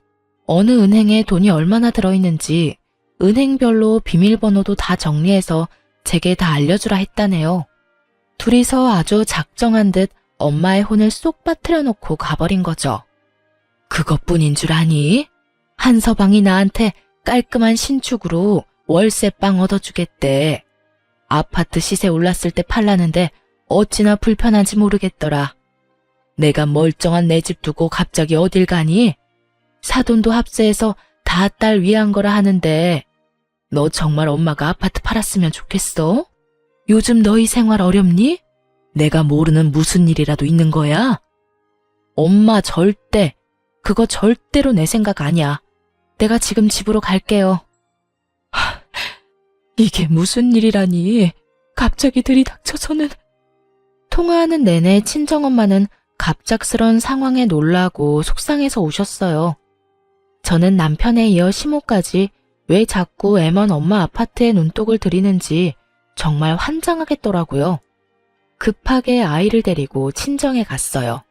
어느 은행에 돈이 얼마나 들어있는지 은행별로 비밀번호도 다 정리해서 제게 다 알려주라 했다네요. 둘이서 아주 작정한 듯 엄마의 혼을 쏙 빠뜨려 놓고 가버린 거죠. 그것뿐인 줄 아니? 한서방이 나한테 깔끔한 신축으로 월세방 얻어주겠대. 아파트 시세 올랐을 때 팔라는데 어찌나 불편한지 모르겠더라. 내가 멀쩡한 내 집 두고 갑자기 어딜 가니? 사돈도 합세해서 다 딸 위한 거라 하는데 너 정말 엄마가 아파트 팔았으면 좋겠어? 요즘 너희 생활 어렵니? 내가 모르는 무슨 일이라도 있는 거야? 엄마 절대, 그거 절대로 내 생각 아니야. 내가 지금 집으로 갈게요. 이게 무슨 일이라니. 갑자기 들이닥쳐서는. 통화하는 내내 친정엄마는 갑작스런 상황에 놀라고 속상해서 우셨어요. 저는 남편에 이어 시모까지 왜 자꾸 애먼 엄마 아파트에 눈독을 들이는지 정말 환장하겠더라고요. 급하게 아이를 데리고 친정에 갔어요.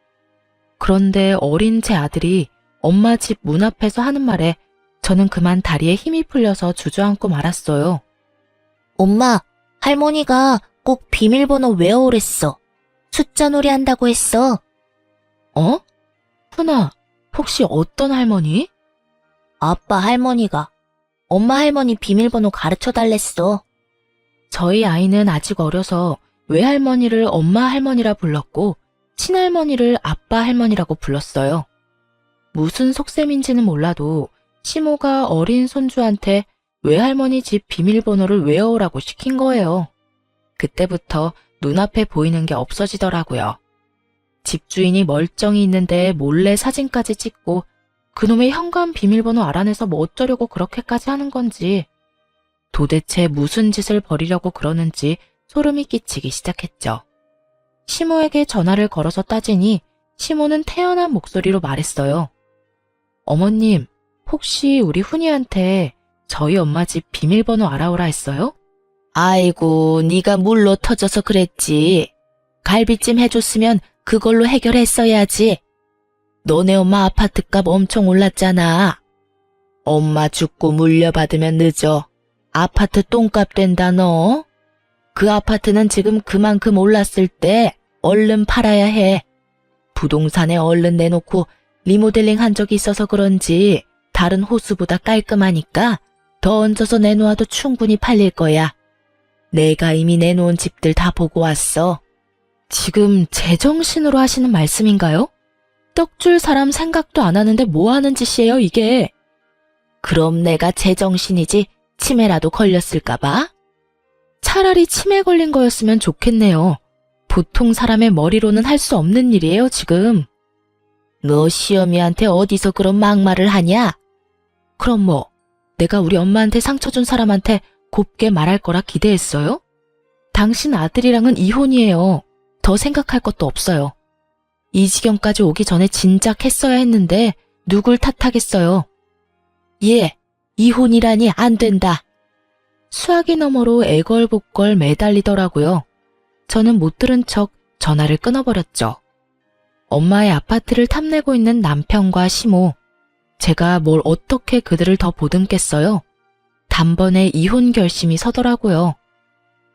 그런데 어린 제 아들이 엄마 집 문 앞에서 하는 말에 저는 그만 다리에 힘이 풀려서 주저앉고 말았어요. 엄마, 할머니가 꼭 비밀번호 외워오랬어. 숫자 놀이 한다고 했어. 어? 훈아, 혹시 어떤 할머니? 아빠 할머니가. 엄마 할머니 비밀번호 가르쳐달랬어. 저희 아이는 아직 어려서 외할머니를 엄마 할머니라 불렀고 친할머니를 아빠 할머니라고 불렀어요. 무슨 속셈인지는 몰라도 시모가 어린 손주한테 외할머니 집 비밀번호를 외워오라고 시킨 거예요. 그때부터 눈앞에 보이는 게 없어지더라고요. 집주인이 멀쩡히 있는데 몰래 사진까지 찍고 그놈의 현관 비밀번호 알아내서 뭐 어쩌려고 그렇게까지 하는 건지 도대체 무슨 짓을 벌이려고 그러는지 소름이 끼치기 시작했죠. 시모에게 전화를 걸어서 따지니 시모는 태연한 목소리로 말했어요. 어머님, 혹시 우리 훈이한테 저희 엄마 집 비밀번호 알아오라 했어요? 아이고, 네가 물로 터져서 그랬지. 갈비찜 해줬으면 그걸로 해결했어야지. 너네 엄마 아파트값 엄청 올랐잖아. 엄마 죽고 물려받으면 늦어. 아파트 똥값 된다 너. 그 아파트는 지금 그만큼 올랐을 때 얼른 팔아야 해. 부동산에 얼른 내놓고 리모델링 한 적이 있어서 그런지 다른 호수보다 깔끔하니까 더 얹어서 내놓아도 충분히 팔릴 거야. 내가 이미 내놓은 집들 다 보고 왔어. 지금 제정신으로 하시는 말씀인가요? 떡줄 사람 생각도 안 하는데 뭐 하는 짓이에요, 이게? 그럼 내가 제정신이지 치매라도 걸렸을까 봐? 차라리 치매 걸린 거였으면 좋겠네요. 보통 사람의 머리로는 할 수 없는 일이에요, 지금. 너 시어미한테 어디서 그런 막말을 하냐? 그럼 뭐, 내가 우리 엄마한테 상처 준 사람한테 곱게 말할 거라 기대했어요? 당신 아들이랑은 이혼이에요. 더 생각할 것도 없어요. 이 지경까지 오기 전에 진작 했어야 했는데 누굴 탓하겠어요. 예, 이혼이라니 안 된다. 수화기 너머로 애걸복걸 매달리더라고요. 저는 못 들은 척 전화를 끊어버렸죠. 엄마의 아파트를 탐내고 있는 남편과 시모. 제가 뭘 어떻게 그들을 더 보듬겠어요? 단번에 이혼 결심이 서더라고요.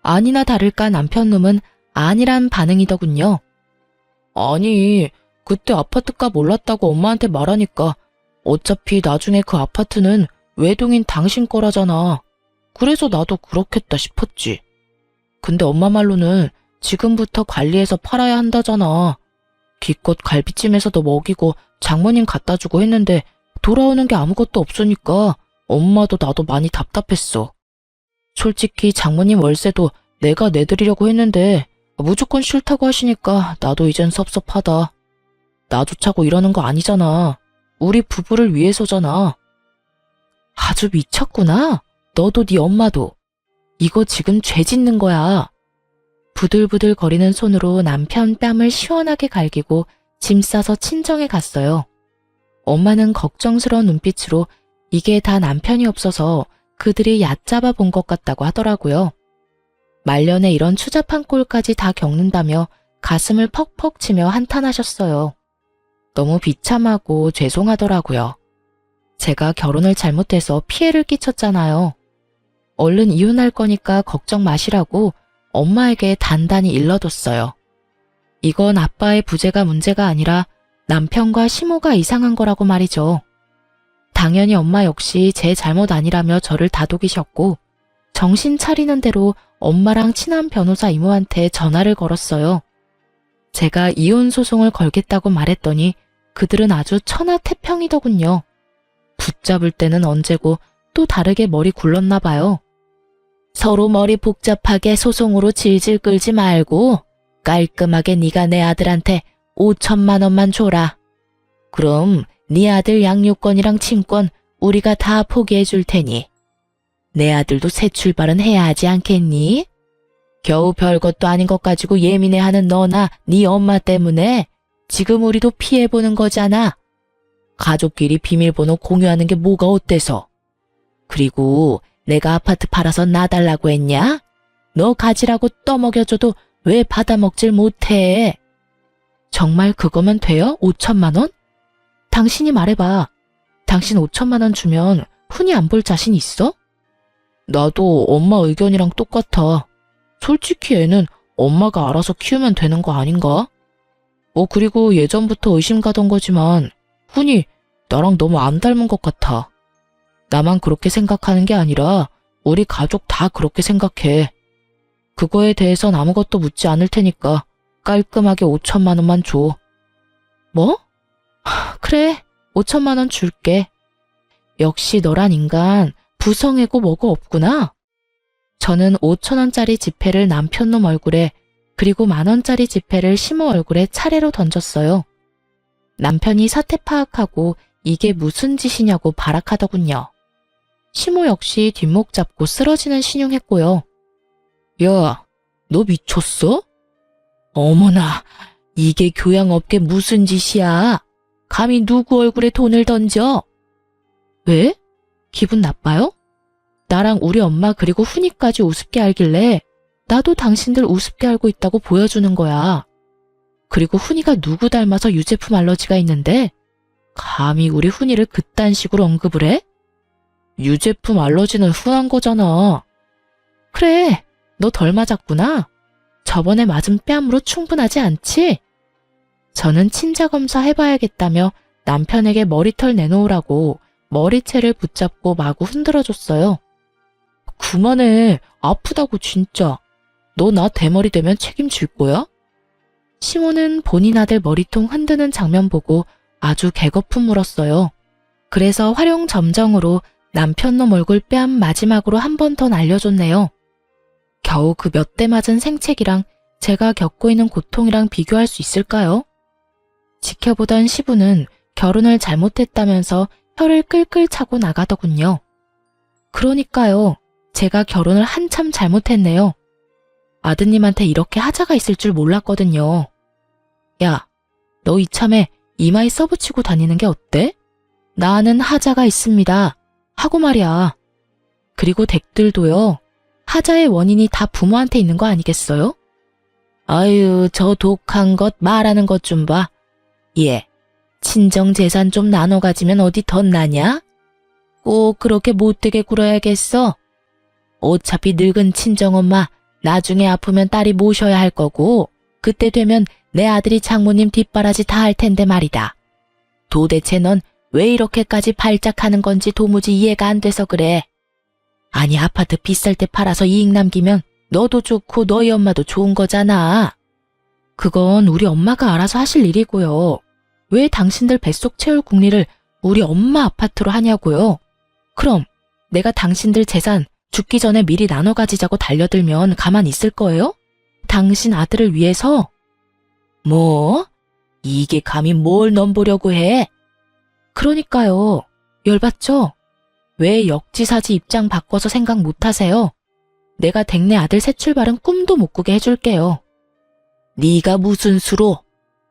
아니나 다를까 남편놈은 아니란 반응이더군요. 아니, 그때 아파트값 올랐다고 엄마한테 말하니까 어차피 나중에 그 아파트는 외동인 당신 거라잖아. 그래서 나도 그렇겠다 싶었지. 근데 엄마 말로는 지금부터 관리해서 팔아야 한다잖아. 기껏 갈비찜에서도 먹이고 장모님 갖다 주고 했는데 돌아오는 게 아무것도 없으니까 엄마도 나도 많이 답답했어. 솔직히 장모님 월세도 내가 내드리려고 했는데 무조건 싫다고 하시니까 나도 이젠 섭섭하다. 나조차고 이러는 거 아니잖아. 우리 부부를 위해서잖아. 아주 미쳤구나. 너도 네 엄마도. 이거 지금 죄 짓는 거야. 부들부들 거리는 손으로 남편 뺨을 시원하게 갈기고 짐 싸서 친정에 갔어요. 엄마는 걱정스러운 눈빛으로 이게 다 남편이 없어서 그들이 얕잡아 본 것 같다고 하더라고요. 말년에 이런 추잡한 꼴까지 다 겪는다며 가슴을 퍽퍽 치며 한탄하셨어요. 너무 비참하고 죄송하더라고요. 제가 결혼을 잘못해서 피해를 끼쳤잖아요. 얼른 이혼할 거니까 걱정 마시라고 엄마에게 단단히 일러뒀어요. 이건 아빠의 부재가 문제가 아니라 남편과 시모가 이상한 거라고 말이죠. 당연히 엄마 역시 제 잘못 아니라며 저를 다독이셨고 정신 차리는 대로 엄마랑 친한 변호사 이모한테 전화를 걸었어요. 제가 이혼 소송을 걸겠다고 말했더니 그들은 아주 천하태평이더군요. 붙잡을 때는 언제고 또 다르게 머리 굴렀나 봐요. 서로 머리 복잡하게 소송으로 질질 끌지 말고 깔끔하게 네가 내 아들한테 5천만 원만 줘라. 그럼 네 아들 양육권이랑 친권 우리가 다 포기해 줄 테니 내 아들도 새 출발은 해야 하지 않겠니? 겨우 별것도 아닌 것 가지고 예민해하는 너나 네 엄마 때문에 지금 우리도 피해보는 거잖아. 가족끼리 비밀번호 공유하는 게 뭐가 어때서? 그리고 내가 아파트 팔아서 놔달라고 했냐? 너 가지라고 떠먹여줘도 왜 받아먹질 못해? 정말 그거면 돼요? 5천만 원? 당신이 말해봐. 당신 5천만 원 주면 흔히 안 볼 자신 있어? 나도 엄마 의견이랑 똑같아. 솔직히 애는 엄마가 알아서 키우면 되는 거 아닌가? 그리고 예전부터 의심 가던 거지만 훈이 나랑 너무 안 닮은 것 같아. 나만 그렇게 생각하는 게 아니라 우리 가족 다 그렇게 생각해. 그거에 대해선 아무것도 묻지 않을 테니까 깔끔하게 5천만 원만 줘. 뭐? 그래, 5천만 원 줄게. 역시 너란 인간 부성애고 뭐고 없구나. 저는 5천 원짜리 지폐를 남편놈 얼굴에 그리고 10,000원짜리 지폐를 시모 얼굴에 차례로 던졌어요. 남편이 사태 파악하고 이게 무슨 짓이냐고 발악하더군요. 시모 역시 뒷목 잡고 쓰러지는 신용했고요. 야, 너 미쳤어? 어머나, 이게 교양업계 무슨 짓이야? 감히 누구 얼굴에 돈을 던져? 왜? 기분 나빠요? 나랑 우리 엄마 그리고 훈이까지 우습게 알길래 나도 당신들 우습게 알고 있다고 보여주는 거야. 그리고 훈이가 누구 닮아서 유제품 알러지가 있는데 감히 우리 훈이를 그딴 식으로 언급을 해? 유제품 알러지는 흔한 거잖아. 그래, 너 덜 맞았구나. 저번에 맞은 뺨으로 충분하지 않지? 저는 친자검사 해봐야겠다며 남편에게 머리털 내놓으라고 머리채를 붙잡고 마구 흔들어줬어요. 그만해. 아프다고 진짜. 너 나 대머리 되면 책임질 거야? 시모는 본인 아들 머리통 흔드는 장면 보고 아주 개거품 물었어요. 그래서 활용점정으로 남편놈 얼굴 뺨 마지막으로 한 번 더 날려줬네요. 겨우 그 몇 대 맞은 생채기랑 제가 겪고 있는 고통이랑 비교할 수 있을까요? 지켜보던 시부는 결혼을 잘못했다면서 혀를 끌끌 차고 나가더군요. 그러니까요. 제가 결혼을 한참 잘못했네요. 아드님한테 이렇게 하자가 있을 줄 몰랐거든요. 야, 너 이참에 이마에 써붙이고 다니는 게 어때? 나는 하자가 있습니다. 하고 말이야. 그리고 댁들도요. 하자의 원인이 다 부모한테 있는 거 아니겠어요? 아유, 저 독한 것 말하는 것 좀 봐. 예, 친정 재산 좀 나눠 가지면 어디 덧나냐? 꼭 그렇게 못되게 굴어야겠어? 어차피 늙은 친정엄마 나중에 아프면 딸이 모셔야 할 거고 그때 되면 내 아들이 장모님 뒷바라지 다 할 텐데 말이다. 도대체 넌 왜 이렇게까지 발작하는 건지 도무지 이해가 안 돼서 그래. 아니 아파트 비쌀 때 팔아서 이익 남기면 너도 좋고 너희 엄마도 좋은 거잖아. 그건 우리 엄마가 알아서 하실 일이고요. 왜 당신들 뱃속 채울 궁리를 우리 엄마 아파트로 하냐고요? 그럼 내가 당신들 재산 죽기 전에 미리 나눠 가지자고 달려들면 가만 있을 거예요? 당신 아들을 위해서? 뭐? 이게 감히 뭘 넘보려고 해? 그러니까요. 열받죠? 왜 역지사지 입장 바꿔서 생각 못 하세요? 내가 댁내 아들 새 출발은 꿈도 못 꾸게 해줄게요. 네가 무슨 수로?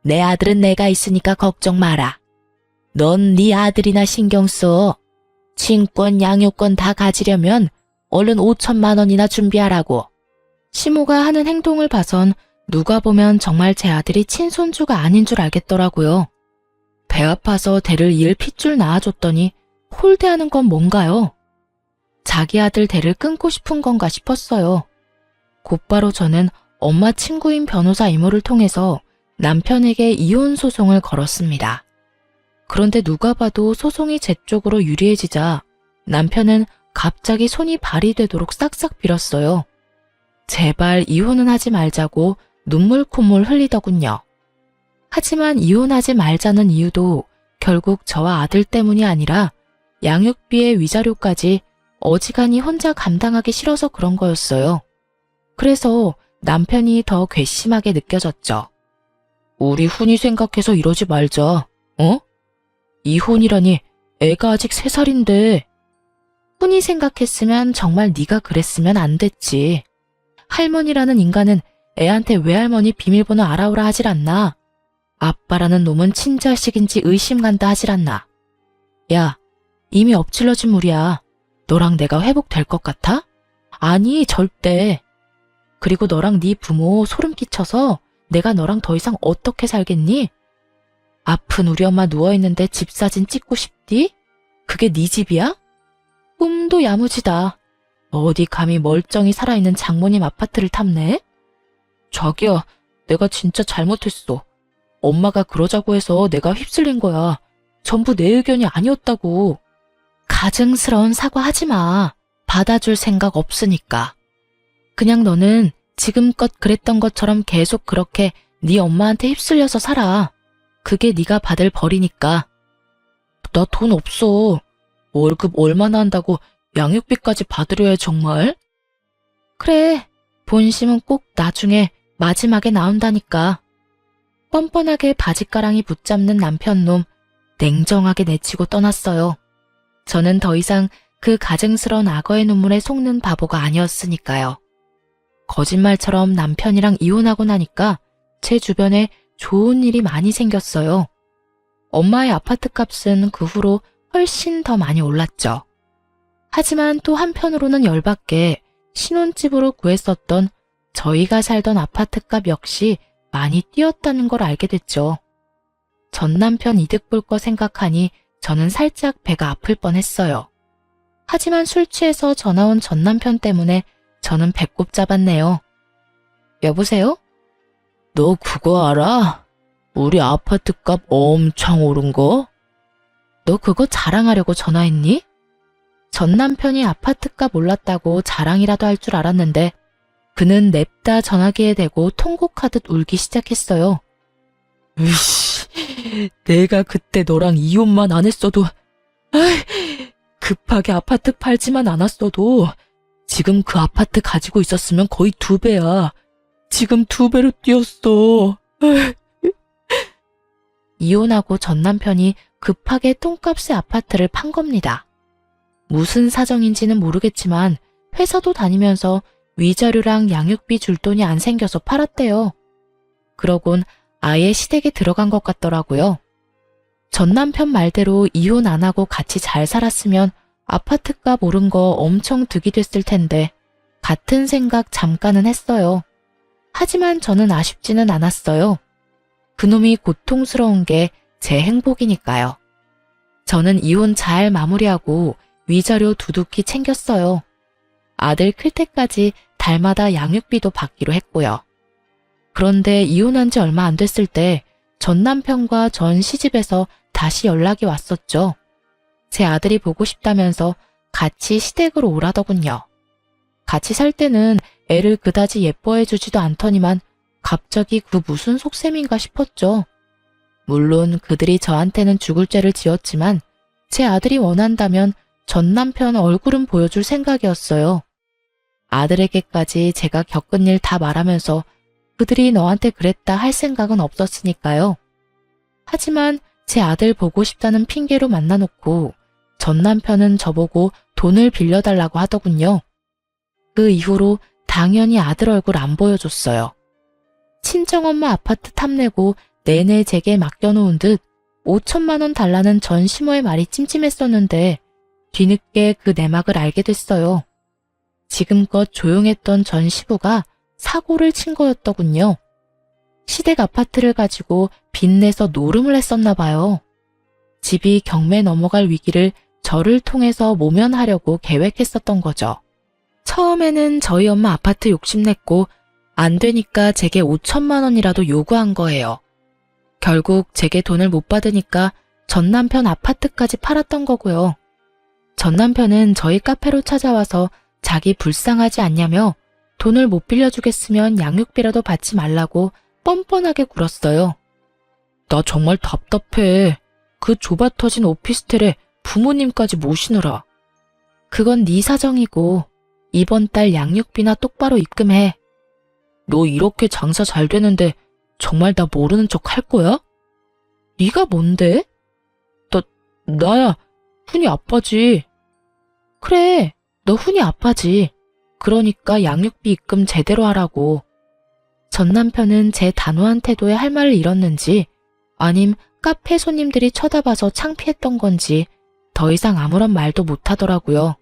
내 아들은 내가 있으니까 걱정 마라. 넌 네 아들이나 신경 써. 친권, 양육권 다 가지려면 얼른 5천만 원이나 준비하라고. 시모가 하는 행동을 봐선 누가 보면 정말 제 아들이 친손주가 아닌 줄 알겠더라고요. 배 아파서 대를 이을 핏줄 낳아줬더니 홀대하는 건 뭔가요? 자기 아들 대를 끊고 싶은 건가 싶었어요. 곧바로 저는 엄마 친구인 변호사 이모를 통해서 남편에게 이혼 소송을 걸었습니다. 그런데 누가 봐도 소송이 제 쪽으로 유리해지자 남편은 갑자기 손이 발이 되도록 싹싹 빌었어요. 제발 이혼은 하지 말자고 눈물 콧물 흘리더군요. 하지만 이혼하지 말자는 이유도 결국 저와 아들 때문이 아니라 양육비의 위자료까지 어지간히 혼자 감당하기 싫어서 그런 거였어요. 그래서 남편이 더 괘씸하게 느껴졌죠. 우리 훈이 생각해서 이러지 말자. 어? 이혼이라니 애가 아직 3살인데. 훈이 생각했으면 정말 네가 그랬으면 안 됐지. 할머니라는 인간은 애한테 외할머니 비밀번호 알아오라 하질 않나. 아빠라는 놈은 친자식인지 의심간다 하질 않나. 야, 이미 엎질러진 물이야. 너랑 내가 회복될 것 같아? 아니, 절대. 그리고 너랑 네 부모 소름 끼쳐서 내가 너랑 더 이상 어떻게 살겠니? 아픈 우리 엄마 누워있는데 집 사진 찍고 싶디? 그게 네 집이야? 꿈도 야무지다. 어디 감히 멀쩡히 살아있는 장모님 아파트를 탐내? 자기야, 내가 진짜 잘못했어. 엄마가 그러자고 해서 내가 휩쓸린 거야. 전부 내 의견이 아니었다고. 가증스러운 사과하지 마. 받아줄 생각 없으니까. 그냥 너는 지금껏 그랬던 것처럼 계속 그렇게 네 엄마한테 휩쓸려서 살아. 그게 네가 받을 벌이니까. 나 돈 없어. 월급 얼마나 한다고 양육비까지 받으려 해 정말? 그래, 본심은 꼭 나중에 마지막에 나온다니까. 뻔뻔하게 바짓가랑이 붙잡는 남편놈 냉정하게 내치고 떠났어요. 저는 더 이상 그 가증스러운 악어의 눈물에 속는 바보가 아니었으니까요. 거짓말처럼 남편이랑 이혼하고 나니까 제 주변에 좋은 일이 많이 생겼어요. 엄마의 아파트 값은 그 후로 훨씬 더 많이 올랐죠. 하지만 또 한편으로는 열받게 신혼집으로 구했었던 저희가 살던 아파트 값 역시 많이 뛰었다는 걸 알게 됐죠. 전 남편 이득 볼 거 생각하니 저는 살짝 배가 아플 뻔했어요. 하지만 술 취해서 전화 온 전 남편 때문에 저는 배꼽 잡았네요. 여보세요? 너 그거 알아? 우리 아파트 값 엄청 오른 거? 너 그거 자랑하려고 전화했니? 전 남편이 아파트 값 올랐다고 자랑이라도 할 줄 알았는데 그는 냅다 전화기에 대고 통곡하듯 울기 시작했어요. 으씨, 내가 그때 너랑 이혼만 안 했어도, 급하게 아파트 팔지만 않았어도 지금 그 아파트 가지고 있었으면 거의 2배야. 지금 2배로 뛰었어. 이혼하고 전 남편이 급하게 똥값의 아파트를 판 겁니다. 무슨 사정인지는 모르겠지만 회사도 다니면서 위자료랑 양육비 줄 돈이 안 생겨서 팔았대요. 그러곤 아예 시댁에 들어간 것 같더라고요. 전 남편 말대로 이혼 안 하고 같이 잘 살았으면 아파트값 오른 거 엄청 득이 됐을 텐데 같은 생각 잠깐은 했어요. 하지만 저는 아쉽지는 않았어요. 그놈이 고통스러운 게 제 행복이니까요. 저는 이혼 잘 마무리하고 위자료 두둑히 챙겼어요. 아들 클 때까지 달마다 양육비도 받기로 했고요. 그런데 이혼한 지 얼마 안 됐을 때 전 남편과 전 시집에서 다시 연락이 왔었죠. 제 아들이 보고 싶다면서 같이 시댁으로 오라더군요. 같이 살 때는 애를 그다지 예뻐해 주지도 않더니만 갑자기 그 무슨 속셈인가 싶었죠. 물론 그들이 저한테는 죽을 죄를 지었지만 제 아들이 원한다면 전 남편 얼굴은 보여줄 생각이었어요. 아들에게까지 제가 겪은 일 다 말하면서 그들이 너한테 그랬다 할 생각은 없었으니까요. 하지만 제 아들 보고 싶다는 핑계로 만나놓고 전 남편은 저보고 돈을 빌려달라고 하더군요. 그 이후로 당연히 아들 얼굴 안 보여줬어요. 친정엄마 아파트 탐내고 내내 제게 맡겨놓은 듯 5천만 원 달라는 전 시모의 말이 찜찜했었는데 뒤늦게 그 내막을 알게 됐어요. 지금껏 조용했던 전 시부가 사고를 친 거였더군요. 시댁 아파트를 가지고 빚내서 노름을 했었나 봐요. 집이 경매 넘어갈 위기를 저를 통해서 모면하려고 계획했었던 거죠. 처음에는 저희 엄마 아파트 욕심냈고 안 되니까 제게 5천만 원이라도 요구한 거예요. 결국 제게 돈을 못 받으니까 전 남편 아파트까지 팔았던 거고요. 전 남편은 저희 카페로 찾아와서 자기 불쌍하지 않냐며 돈을 못 빌려주겠으면 양육비라도 받지 말라고 뻔뻔하게 굴었어요. 나 정말 답답해. 그 좁아터진 오피스텔에 부모님까지 모시느라. 그건 네 사정이고 이번 달 양육비나 똑바로 입금해. 너 이렇게 장사 잘 되는데 정말 나 모르는 척 할 거야? 네가 뭔데? 나야 훈이 아빠지. 그래, 너 훈이 아빠지. 그러니까 양육비 입금 제대로 하라고. 전 남편은 제 단호한 태도에 할 말을 잃었는지 아님 카페 손님들이 쳐다봐서 창피했던 건지 더 이상 아무런 말도 못하더라고요.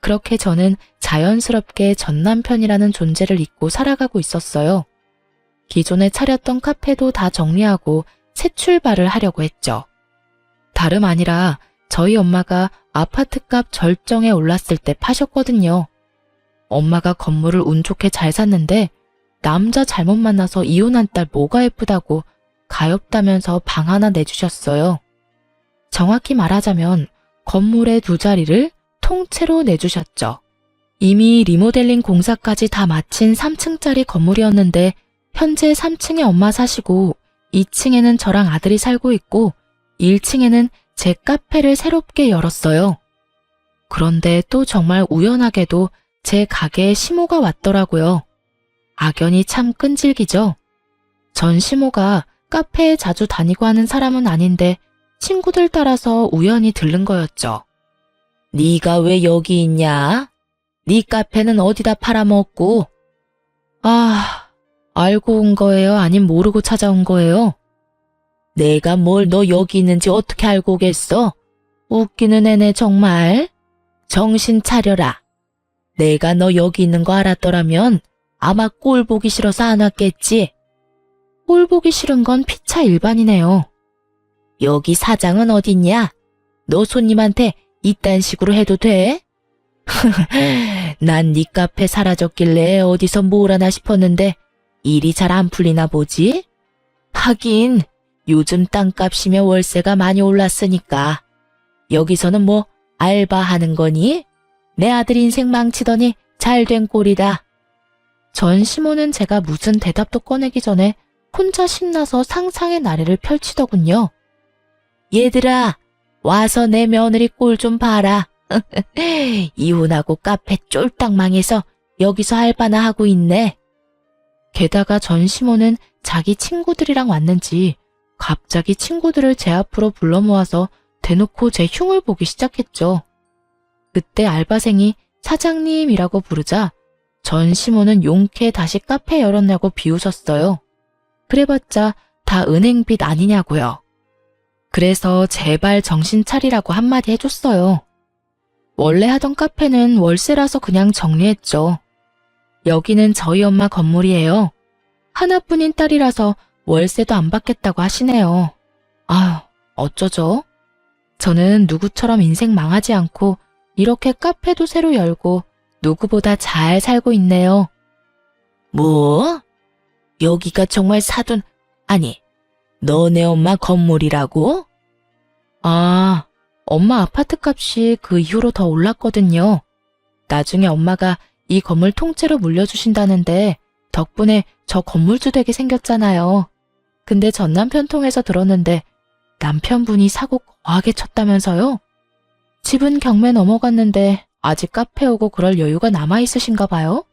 그렇게 저는 자연스럽게 전 남편이라는 존재를 잊고 살아가고 있었어요. 기존에 차렸던 카페도 다 정리하고 새 출발을 하려고 했죠. 다름 아니라 저희 엄마가 아파트값 절정에 올랐을 때 파셨거든요. 엄마가 건물을 운 좋게 잘 샀는데 남자 잘못 만나서 이혼한 딸 뭐가 예쁘다고 가엾다면서 방 하나 내주셨어요. 정확히 말하자면 건물의 2자리를 통째로 내주셨죠. 이미 리모델링 공사까지 다 마친 3층짜리 건물이었는데 현재 3층에 엄마 사시고 2층에는 저랑 아들이 살고 있고 1층에는 제 카페를 새롭게 열었어요. 그런데 또 정말 우연하게도 제 가게에 시모가 왔더라고요. 악연이 참 끈질기죠. 전 시모가 카페에 자주 다니고 하는 사람은 아닌데 친구들 따라서 우연히 들른 거였죠. 네가 왜 여기 있냐? 네 카페는 어디다 팔아먹고? 알고 온 거예요? 아님 모르고 찾아온 거예요? 내가 뭘 너 여기 있는지 어떻게 알고 오겠어? 웃기는 애네 정말. 정신 차려라. 내가 너 여기 있는 거 알았더라면 아마 꼴 보기 싫어서 안 왔겠지? 꼴 보기 싫은 건 피차 일반이네요. 여기 사장은 어딨냐? 너 손님한테 이딴 식으로 해도 돼? 난 네 카페 사라졌길래 어디서 뭘 하나 싶었는데 일이 잘 안 풀리나 보지? 하긴 요즘 땅값이며 월세가 많이 올랐으니까 여기서는 뭐 알바하는 거니? 내 아들 인생 망치더니 잘된 꼴이다. 전 시모는 제가 무슨 대답도 꺼내기 전에 혼자 신나서 상상의 나래를 펼치더군요. 얘들아, 와서 내 며느리 꼴 좀 봐라. 이혼하고 카페 쫄딱 망해서 여기서 알바나 하고 있네. 게다가 전 시모는 자기 친구들이랑 왔는지 갑자기 친구들을 제 앞으로 불러 모아서 대놓고 제 흉을 보기 시작했죠. 그때 알바생이 사장님이라고 부르자 전 시모는 용케 다시 카페 열었냐고 비웃었어요. 그래봤자 다 은행빚 아니냐고요. 그래서 제발 정신 차리라고 한마디 해줬어요. 원래 하던 카페는 월세라서 그냥 정리했죠. 여기는 저희 엄마 건물이에요. 하나뿐인 딸이라서 월세도 안 받겠다고 하시네요. 어쩌죠? 저는 누구처럼 인생 망하지 않고 이렇게 카페도 새로 열고 누구보다 잘 살고 있네요. 뭐? 여기가 정말 아니, 너네 엄마 건물이라고? 엄마 아파트 값이 그 이후로 더 올랐거든요. 나중에 엄마가 이 건물 통째로 물려주신다는데 덕분에 저 건물주 되게 생겼잖아요. 근데 전 남편 통해서 들었는데 남편분이 사고 거하게 쳤다면서요? 집은 경매 넘어갔는데 아직 카페 오고 그럴 여유가 남아있으신가 봐요?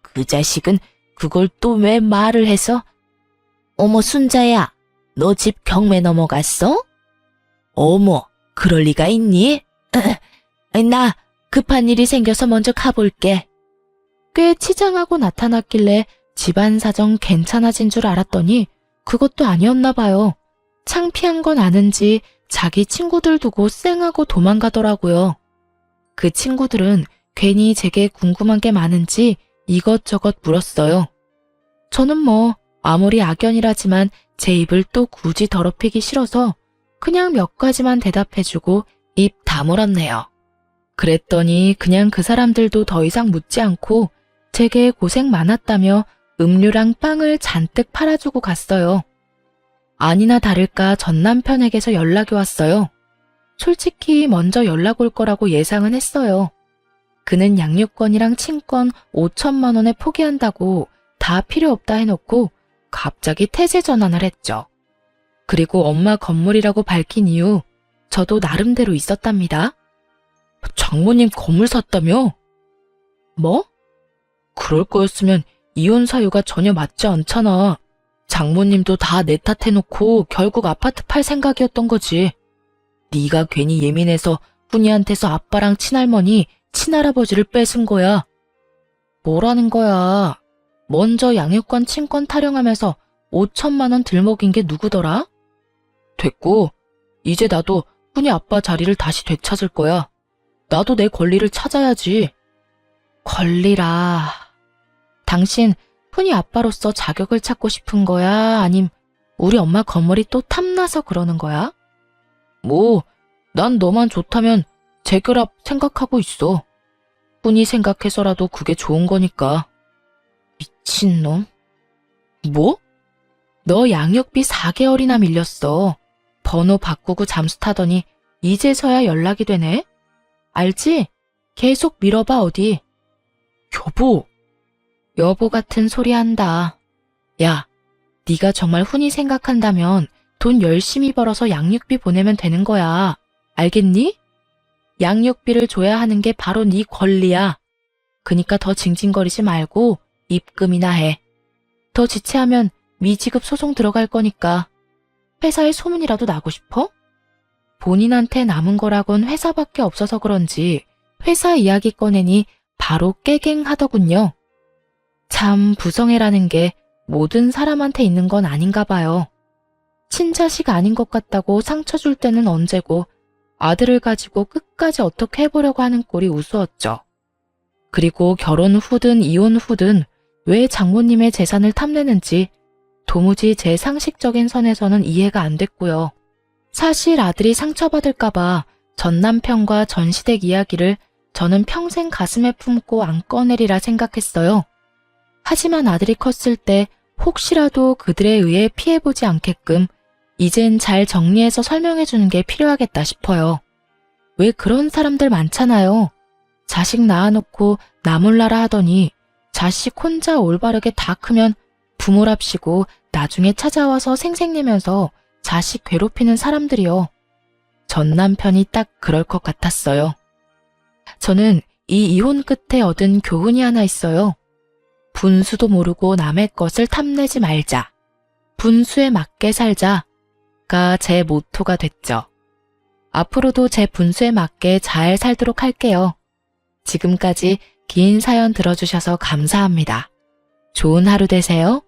그 자식은 그걸 또 왜 말을 해서? 어머, 순자야, 너 집 경매 넘어갔어? 어머, 그럴 리가 있니? 나 급한 일이 생겨서 먼저 가볼게. 꽤 치장하고 나타났길래 집안 사정 괜찮아진 줄 알았더니 그것도 아니었나 봐요. 창피한 건 아는지 자기 친구들 두고 쌩하고 도망가더라고요. 그 친구들은 괜히 제게 궁금한 게 많은지 이것저것 물었어요. 저는 뭐 아무리 악연이라지만 제 입을 또 굳이 더럽히기 싫어서 그냥 몇 가지만 대답해주고 입 다물었네요. 그랬더니 그냥 그 사람들도 더 이상 묻지 않고 제게 고생 많았다며 음료랑 빵을 잔뜩 팔아주고 갔어요. 아니나 다를까 전 남편에게서 연락이 왔어요. 솔직히 먼저 연락 올 거라고 예상은 했어요. 그는 양육권이랑 친권 5천만 원에 포기한다고 다 필요 없다 해놓고 갑자기 태세 전환을 했죠. 그리고 엄마 건물이라고 밝힌 이유 저도 나름대로 있었답니다. 장모님 건물 샀다며? 뭐? 그럴 거였으면 이혼 사유가 전혀 맞지 않잖아. 장모님도 다 내 탓해놓고 결국 아파트 팔 생각이었던 거지. 네가 괜히 예민해서 훈이한테서 아빠랑 친할머니, 친할아버지를 뺏은 거야. 뭐라는 거야. 먼저 양육권 친권 타령하면서 5천만 원 들먹인 게 누구더라? 됐고, 이제 나도 훈이 아빠 자리를 다시 되찾을 거야. 나도 내 권리를 찾아야지. 권리라. 당신 훈이 아빠로서 자격을 찾고 싶은 거야? 아님 우리 엄마 건물이 또 탐나서 그러는 거야? 뭐, 난 너만 좋다면 재결합 생각하고 있어. 훈이 생각해서라도 그게 좋은 거니까. 미친놈. 뭐? 너 양육비 4개월이나 밀렸어. 번호 바꾸고 잠수 타더니 이제서야 연락이 되네? 알지? 계속 밀어봐 어디. 여보. 여보 같은 소리 한다. 야, 네가 정말 훈이 생각한다면 돈 열심히 벌어서 양육비 보내면 되는 거야. 알겠니? 양육비를 줘야 하는 게 바로 네 권리야. 그니까 더 징징거리지 말고 입금이나 해. 더 지체하면 미지급 소송 들어갈 거니까. 회사에 소문이라도 나고 싶어? 본인한테 남은 거라곤 회사밖에 없어서 그런지 회사 이야기 꺼내니 바로 깨갱하더군요. 참 부성애라는 게 모든 사람한테 있는 건 아닌가 봐요. 친자식 아닌 것 같다고 상처 줄 때는 언제고 아들을 가지고 끝까지 어떻게 해보려고 하는 꼴이 우스웠죠. 그리고 결혼 후든 이혼 후든 왜 장모님의 재산을 탐내는지 도무지 제 상식적인 선에서는 이해가 안 됐고요. 사실 아들이 상처받을까봐 전 남편과 전시댁 이야기를 저는 평생 가슴에 품고 안 꺼내리라 생각했어요. 하지만 아들이 컸을 때 혹시라도 그들에 의해 피해보지 않게끔 이젠 잘 정리해서 설명해주는 게 필요하겠다 싶어요. 왜 그런 사람들 많잖아요. 자식 낳아놓고 나 몰라라 하더니 자식 혼자 올바르게 다 크면 부모랍시고 나중에 찾아와서 생색내면서 자식 괴롭히는 사람들이요. 전 남편이 딱 그럴 것 같았어요. 저는 이 이혼 끝에 얻은 교훈이 하나 있어요. 분수도 모르고 남의 것을 탐내지 말자. 분수에 맞게 살자가 제 모토가 됐죠. 앞으로도 제 분수에 맞게 잘 살도록 할게요. 지금까지 긴 사연 들어주셔서 감사합니다. 좋은 하루 되세요.